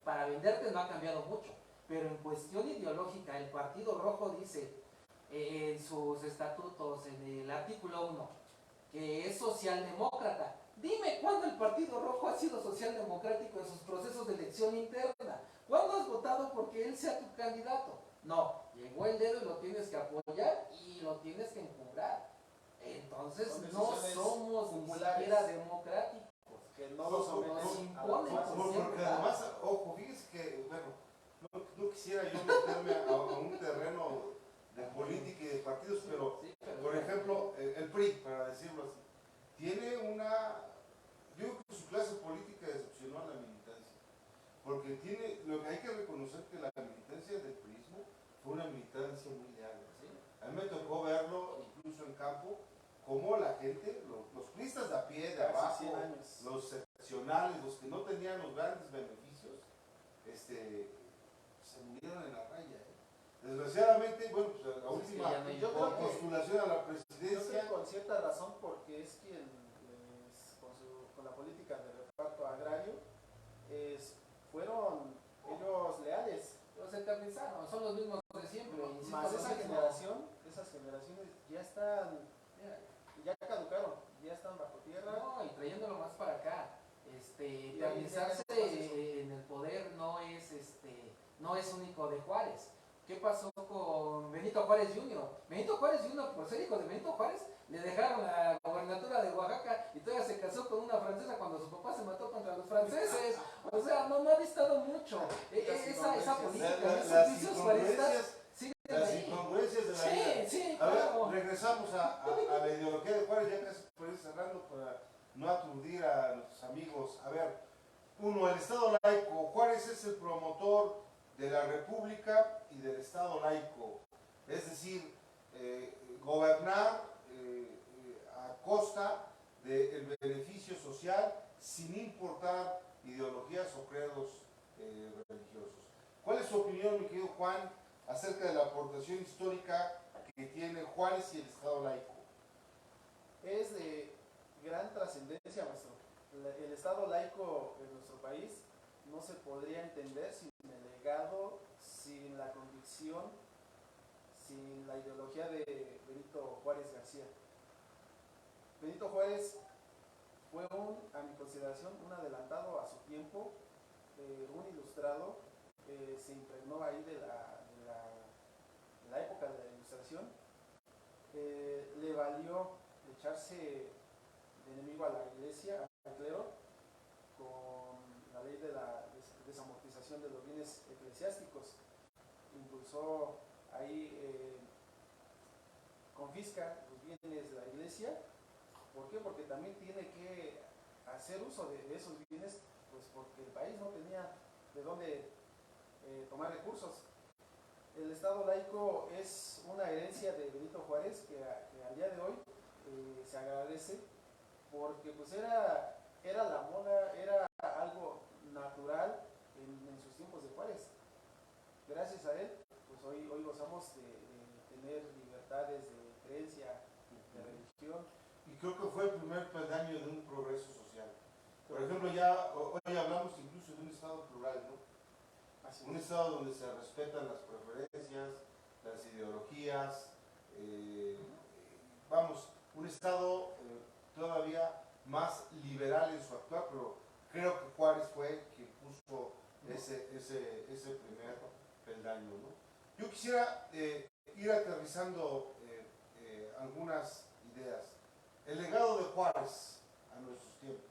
para venderte, no ha cambiado mucho. Pero en cuestión ideológica, el Partido Rojo dice en sus estatutos, en el artículo 1, que es socialdemócrata. Dime cuándo el Partido Rojo ha sido socialdemocrático en sus procesos de elección interna. ¿Cuándo has votado porque él sea tu candidato? No, llegó el dedo y lo tienes que apoyar y lo tienes que encumbrar. Entonces no somos ni siquiera democráticos. Que no lo someten a Porque además, ojo, fíjese que, bueno, no quisiera yo meterme a un terreno de política y de partidos, pero por ejemplo, el PRI, para decirlo así, tiene yo creo que su clase política decepcionó a la militancia, porque lo que hay que reconocer que la militancia del PRIismo fue una militancia muy leal. A mí me tocó verlo incluso en campo, como la gente, los priistas de a pie, de abajo, los seccionales, los que no tenían los grandes beneficios, se murieron en la raya. Desgraciadamente, bueno, pues la última postulación a la presidencia. Yo creo con cierta razón, porque es quien con la política de reparto agrario fueron ellos leales. Los eternizaron, son los mismos de siempre. Más esas generaciones ya caducaron, ya están bajo tierra. No, eternizarse en el poder no es único de Juárez. ¿Qué pasó con Benito Juárez Jr.? Benito Juárez Jr., por ser hijo de Benito Juárez, le dejaron la gobernatura de Oaxaca y todavía se casó con una francesa cuando su papá se mató contra los franceses. O sea, no ha distado mucho. Esa política, esos vicios juaristas siguen las ahí. incongruencias de la vida. Sí, A ver, claro. regresamos a la ideología de Juárez, ya casi por ir cerrando para no aturdir a nuestros amigos. A ver, uno, el Estado laico. Juárez es el promotor de la República y del Estado laico. Es decir, gobernar a costa del beneficio social sin importar ideologías o credos religiosos. ¿Cuál es su opinión, mi querido Juan, acerca de la aportación histórica que tiene Juárez y el Estado laico? Es de gran trascendencia, maestro. El Estado laico en nuestro país no se podría entender sin el legado, sin la convicción, sin la ideología de Benito Juárez García. Benito Juárez fue a mi consideración, un adelantado a su tiempo, un ilustrado, se impregnó ahí de la época de la ilustración, le valió echarse de enemigo a la iglesia, al clero, con la ley de la desamortización de los bienes eclesiásticos. Impulsó ahí, confisca los bienes de la iglesia. ¿Por qué? Porque también tiene que hacer uso de esos bienes, pues porque el país no tenía de dónde tomar recursos. El Estado laico es una herencia de Benito Juárez que al día de hoy se agradece, porque pues era la moda, era algo natural en sus tiempos de Juárez. Gracias a él, pues hoy gozamos de tener libertades de creencia, de religión. Y creo que fue el primer peldaño de un progreso social. Por ejemplo, ya hoy hablamos incluso de un Estado plural, ¿no? Así Un es. Estado donde se respetan las preferencias, las ideologías, vamos, un Estado todavía más liberal en su actuar, pero creo que Juárez fue quien puso ese primer peldaño, ¿no? Yo quisiera ir aterrizando algunas ideas. El legado de Juárez a nuestros tiempos.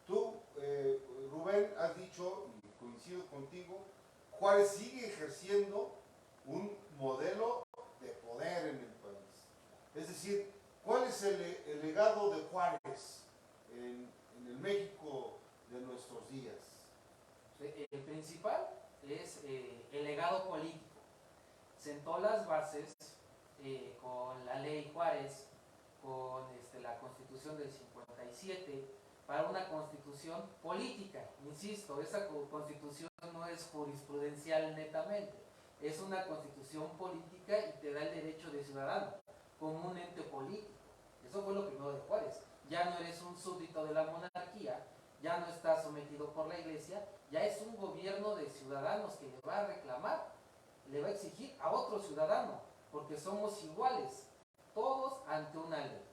Tú, Rubén, has dicho, y coincido contigo, Juárez sigue ejerciendo un modelo de poder en el país. Es decir, ¿cuál es el legado de Juárez en el México de nuestros días? El principal es el legado político. Sentó las bases con la ley Juárez, con la Constitución del 57, para una constitución política. Insisto, esa constitución no es jurisprudencial netamente, es una constitución política y te da el derecho de ciudadano como un ente político. Eso fue lo primero de Juárez. Ya no eres un súbdito de la monarquía, ya no estás sometido por la iglesia, ya es un gobierno de ciudadanos que le va a reclamar, le va a exigir a otro ciudadano, porque somos iguales, todos ante una ley.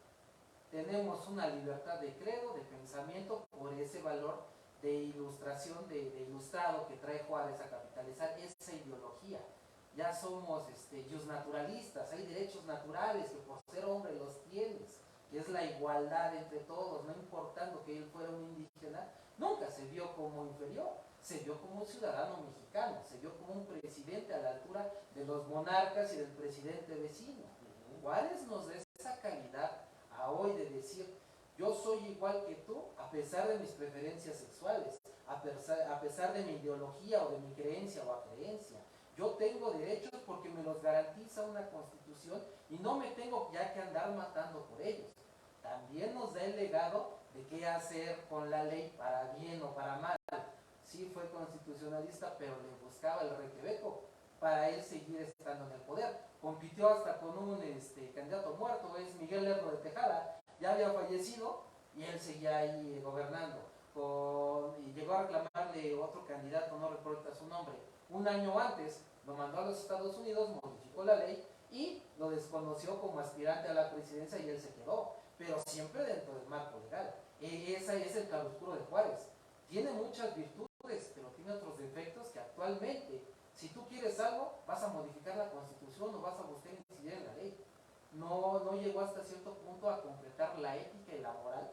Tenemos una libertad de credo, de pensamiento, por ese valor de ilustración, de ilustrado que trae Juárez a capitalizar esa ideología. Ya somos naturalistas, hay derechos naturales que por ser hombre los tienes, que es la igualdad entre todos, no importando que él fuera un indígena, nunca se vio como inferior, se vio como un ciudadano mexicano, se vio como un presidente a la altura de los monarcas y del presidente vecino. Juárez nos da esa calidad a hoy de decir, yo soy igual que tú a pesar de mis preferencias sexuales, a pesar de mi ideología o de mi creencia o acreencia. Yo tengo derechos porque me los garantiza una constitución y no me tengo ya que andar matando por ellos. También nos da el legado de qué hacer con la ley para bien o para mal. Sí fue constitucionalista, pero le buscaba el requeveco para él seguir estando en el poder. Compitió hasta con un candidato muerto, es Miguel Lerdo de Tejada, ya había fallecido y él seguía ahí gobernando. Y llegó a reclamarle otro candidato, no recuerdo su nombre, un año antes, lo mandó a los Estados Unidos, modificó la ley y lo desconoció como aspirante a la presidencia y él se quedó, pero siempre dentro del marco legal. Ese es el claroscuro de Juárez. tiene muchas virtudes, pero tiene otros defectos que actualmente, si tú quieres algo, vas a modificar la Constitución o vas a buscar incidir en la ley. No llegó hasta cierto punto a completar la ética y la moral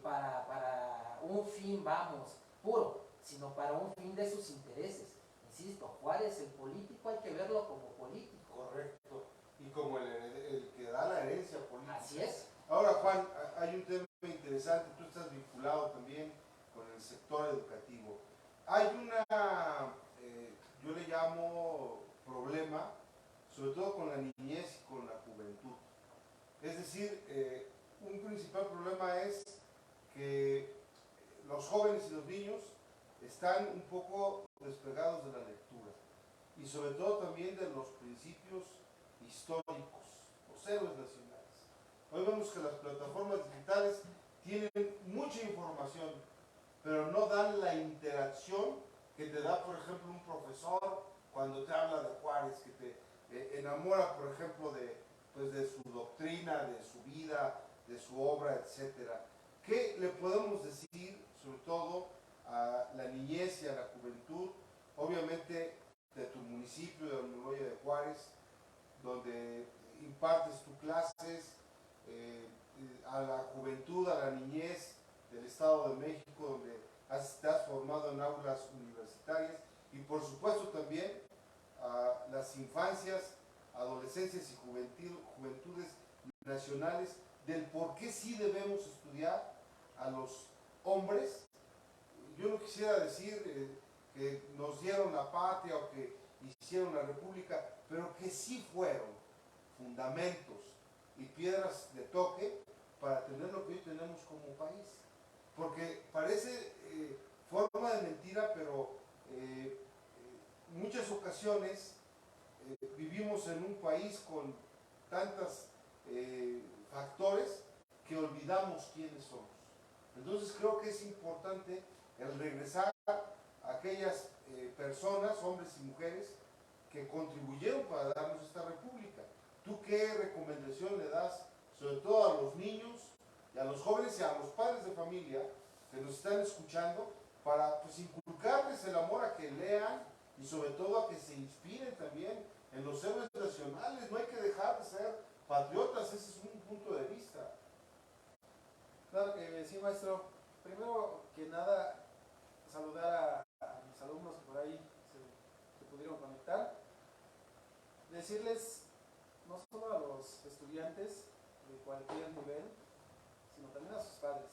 para un fin, vamos, puro, sino para un fin de sus intereses. Insisto, Juárez, el político, hay que verlo como político. Correcto. Y como el que da la herencia política. Así es. Ahora, Juan, hay un tema interesante. Tú estás vinculado también con el sector educativo. Hay yo le llamo problema, sobre todo con la niñez y con la juventud. Es decir, un principal problema es que los jóvenes y los niños están un poco despegados de la lectura y sobre todo también de los principios históricos, los héroes nacionales. Hoy vemos que las plataformas digitales tienen mucha información, pero no dan la interacción que te da, por ejemplo, un profesor cuando te habla de Juárez, que te enamora, por ejemplo, de su doctrina, de su vida, de su obra, etc. ¿Qué le podemos decir, sobre todo, a la niñez y a la juventud, obviamente de tu municipio, de Almoloya de Juárez, donde impartes tus clases, a la juventud, a la niñez del Estado de México, donde te has formado en aulas universitarias, y por supuesto también a las infancias, adolescencias y juventudes nacionales, del por qué sí debemos estudiar a los hombres? Yo no quisiera decir que nos dieron la patria o que hicieron la república, pero que sí fueron fundamentos y piedras de toque para tener lo que hoy tenemos como país. Porque parece forma de mentira, pero muchas ocasiones vivimos en un país con tantos factores que olvidamos quiénes somos. Entonces creo que es importante el regresar a aquellas personas, hombres y mujeres, que contribuyeron para darnos esta república. ¿Tú qué recomendación le das, sobre todo a los niños y a los jóvenes y a los padres de familia que nos están escuchando, para pues inculcarles el amor a que lean y sobre todo a que se inspiren también en los héroes nacionales? No hay que dejar de ser patriotas, ese es un punto de vista. Claro que sí, maestro. Primero que nada, saludar a mis alumnos que por ahí se pudieron conectar. Decirles, no solo a los estudiantes de cualquier nivel, sino también a sus padres.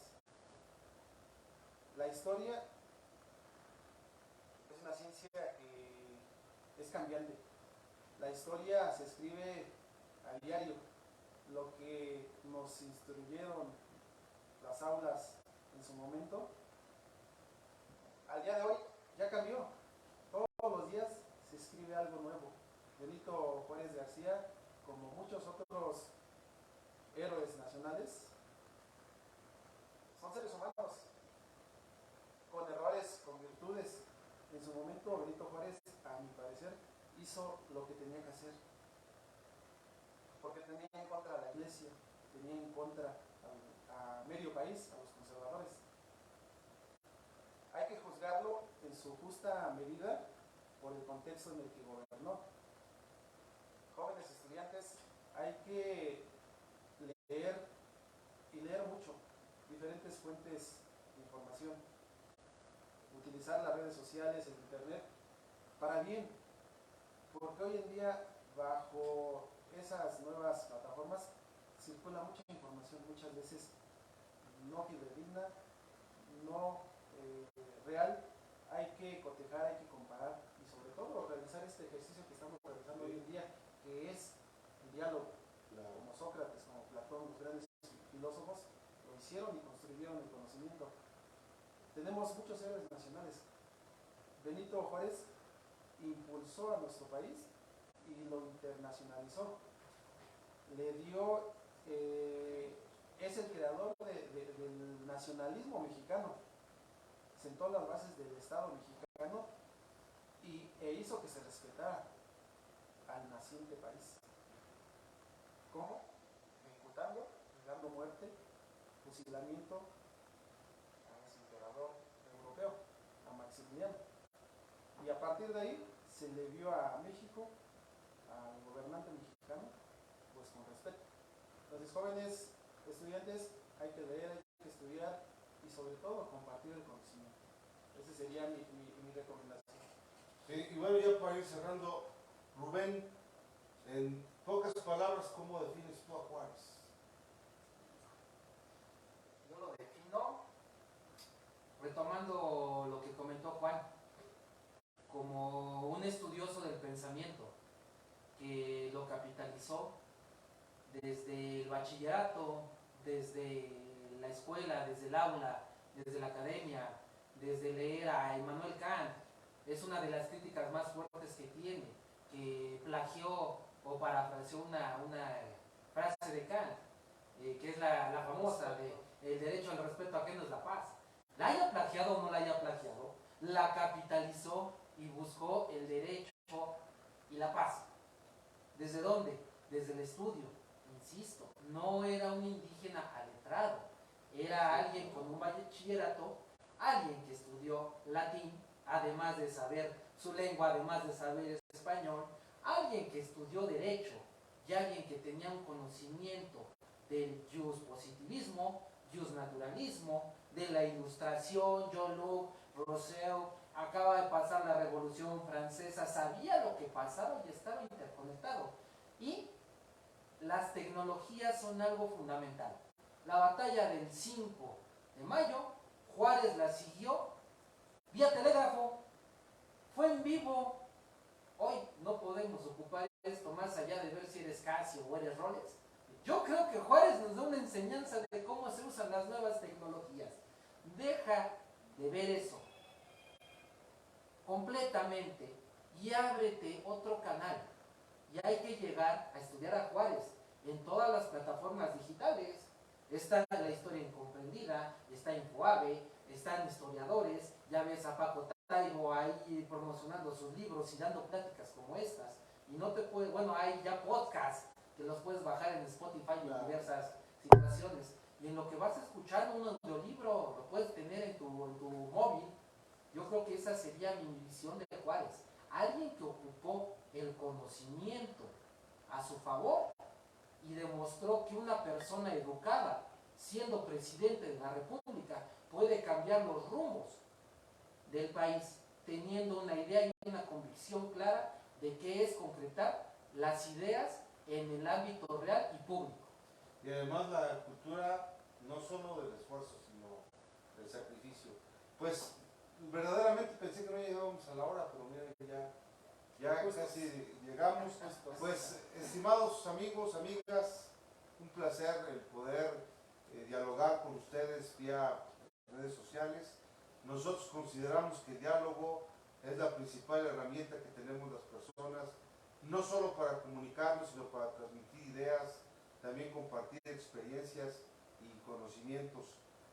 La historia es una ciencia que es cambiante. La historia se escribe a diario. Lo que nos instruyeron las aulas en su momento, al día de hoy ya cambió. Todos los días se escribe algo nuevo. Benito Juárez García, como muchos otros héroes nacionales, son seres humanos, con errores, con virtudes. En su momento Benito Juárez, a mi parecer, hizo lo que tenía que hacer, porque tenía en contra a la iglesia, tenía en contra a medio país, a los conservadores. Hay que juzgarlo en su justa medida por el contexto en el que gobernó. Jóvenes estudiantes, hay que leer y leer mucho, diferentes fuentes de información, utilizar las redes sociales, el internet, para bien, porque hoy en día bajo esas nuevas plataformas circula mucha información, muchas veces no fidedigna, no real. Hay que cotejar, hay que comparar y sobre todo realizar este ejercicio que estamos realizando hoy en día, que es el diálogo. Como Sócrates, como Platón, los grandes filósofos lo hicieron y construyeron el conocimiento. Tenemos muchos héroes nacionales. Benito Juárez impulsó a nuestro país y lo internacionalizó. Le dio, es el creador del nacionalismo mexicano. Sentó las bases del Estado mexicano e hizo que se respetara al naciente país. ¿Cómo? Ejecutando, dando muerte, fusilamiento a ese emperador, Maximiliano. Y a partir de ahí se le vio a México, al gobernante mexicano, pues con respeto. Entonces, jóvenes estudiantes, hay que leer, hay que estudiar y sobre todo compartir el conocimiento. Esa sería mi recomendación. Sí, y bueno, ya para ir cerrando, Rubén, en pocas palabras, ¿cómo defines tú a Juárez? Yo lo defino, retomando lo que comentó Juan, como un estudioso del pensamiento que lo capitalizó desde el bachillerato, desde la escuela, desde el aula, desde la academia, desde leer a Immanuel Kant. Es una de las críticas más fuertes que tiene, que plagió o parafraseó una frase de Kant, que es la famosa de el derecho al respeto ajeno es la paz. La haya plagiado o no la haya plagiado, la capitalizó y buscó el derecho y la paz. ¿Desde dónde? Desde el estudio. Insisto, no era un indígena aletrado, era alguien con un bachillerato, alguien que estudió latín, además de saber su lengua, además de saber español, alguien que estudió derecho y alguien que tenía un conocimiento del positivismo, naturalismo, de la ilustración, John Locke, Rousseau, acaba de pasar la Revolución Francesa, sabía lo que pasaba y estaba interconectado. Y las tecnologías son algo fundamental. La batalla del 5 de mayo, Juárez la siguió vía telégrafo, fue en vivo. Hoy no podemos ocupar esto más allá de ver si eres Casio o eres Rolex. Yo creo que Juárez nos da una enseñanza de cómo se usan las nuevas tecnologías. Deja de ver eso completamente y ábrete otro canal. Y hay que llegar a estudiar a Juárez en todas las plataformas digitales. Está La Historia Incomprendida, está Infoave, están historiadores, ya ves a Paco Taibo ahí promocionando sus libros y dando pláticas como estas. Y no te puede, bueno, hay ya podcasts que los puedes bajar en Spotify y en diversas situaciones. Y en lo que vas a escuchar un audiolibro, lo puedes tener en tu móvil. Yo creo que esa sería mi visión de Juárez. Alguien que ocupó el conocimiento a su favor y demostró que una persona educada, siendo presidente de la República, puede cambiar los rumbos del país, teniendo una idea y una convicción clara de qué es concretar las ideas en el ámbito real y público. Y además la cultura no solo del esfuerzo, sino del sacrificio. Pues verdaderamente pensé que no llegábamos a la hora, pero mira, ya casi llegamos. Pues estimados amigos, amigas, un placer el poder dialogar con ustedes vía redes sociales. Nosotros consideramos que el diálogo es la principal herramienta que tenemos las personas, no solo para comunicarnos, sino para transmitir ideas, también compartir experiencias y conocimientos.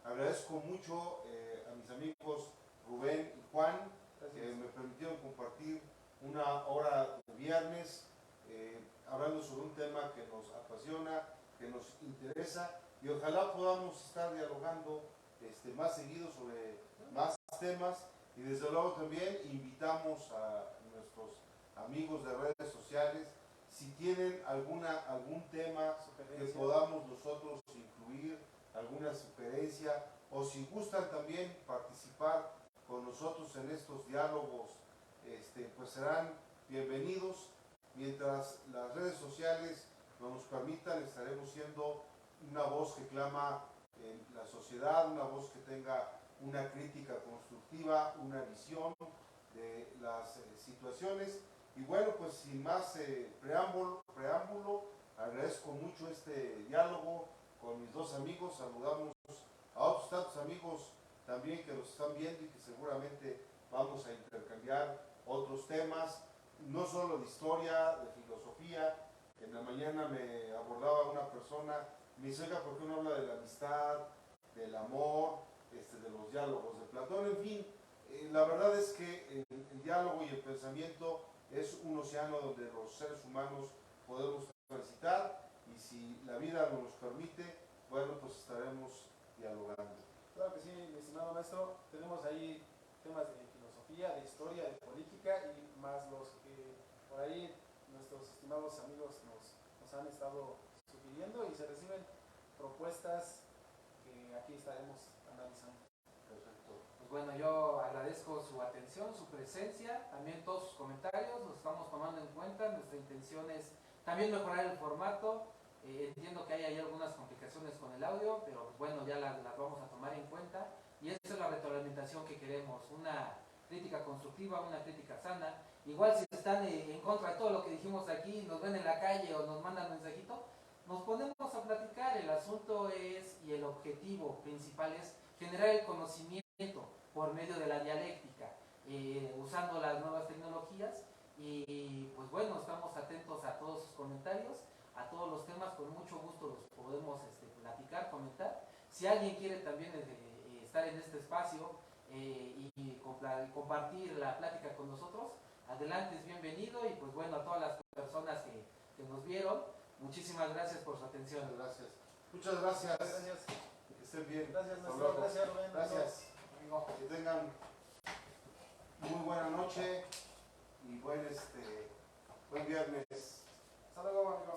Agradezco mucho a mis amigos Rubén y Juan, que me permitieron compartir una hora de viernes, hablando sobre un tema que nos apasiona, que nos interesa, y ojalá podamos estar dialogando más seguido sobre más temas, y desde luego también invitamos a nuestros amigos de redes sociales, si tienen algún tema que podamos nosotros incluir, alguna sugerencia, o si gustan también participar con nosotros en estos diálogos, pues serán bienvenidos. Mientras las redes sociales nos permitan, estaremos siendo una voz que clama en la sociedad, una voz que tenga una crítica constructiva, una visión de las situaciones. Y bueno, pues sin más preámbulo, agradezco mucho este diálogo con mis dos amigos. Saludamos a otros tantos amigos también que nos están viendo y que seguramente vamos a intercambiar otros temas, no solo de historia, de filosofía. En la mañana me abordaba una persona, me dice, oiga, ¿por qué no habla de la amistad, del amor, de los diálogos de Platón? En fin, la verdad es que el diálogo y el pensamiento es un océano donde los seres humanos podemos transitar, y si la vida nos permite, bueno, pues estaremos dialogando. Claro que sí, mi estimado maestro. Tenemos ahí temas de filosofía filosofía, de historia, de política, y más los que por ahí nuestros estimados amigos nos han estado sugiriendo, y se reciben propuestas que aquí estaremos analizando. Perfecto. Pues bueno, yo agradezco su atención, su presencia, también todos sus comentarios, los estamos tomando en cuenta. Nuestra intención es también mejorar el formato. Entiendo que hay ahí algunas complicaciones con el audio, pero pues bueno, ya las vamos a tomar en cuenta. Y esa es la retroalimentación que queremos, una crítica constructiva, una crítica sana. Igual si están en contra de todo lo que dijimos aquí, nos ven en la calle o nos mandan mensajito, nos ponemos a platicar. El asunto es, y el objetivo principal es generar el conocimiento por medio de la dialéctica, usando las nuevas tecnologías. Y pues bueno, estamos atentos a todos sus comentarios, a todos los temas, con mucho gusto los podemos platicar, comentar. Si alguien quiere también estar en este espacio y compartir la plática con nosotros, adelante, es bienvenido. Y pues bueno, a todas las personas que nos vieron, muchísimas gracias por su atención. Gracias. Muchas gracias. Gracias. Que estén bien. Gracias, Hasta maestro. luego. Gracias, Rubén. Gracias. Que tengan muy buena noche y buen viernes. Hasta luego, amigo.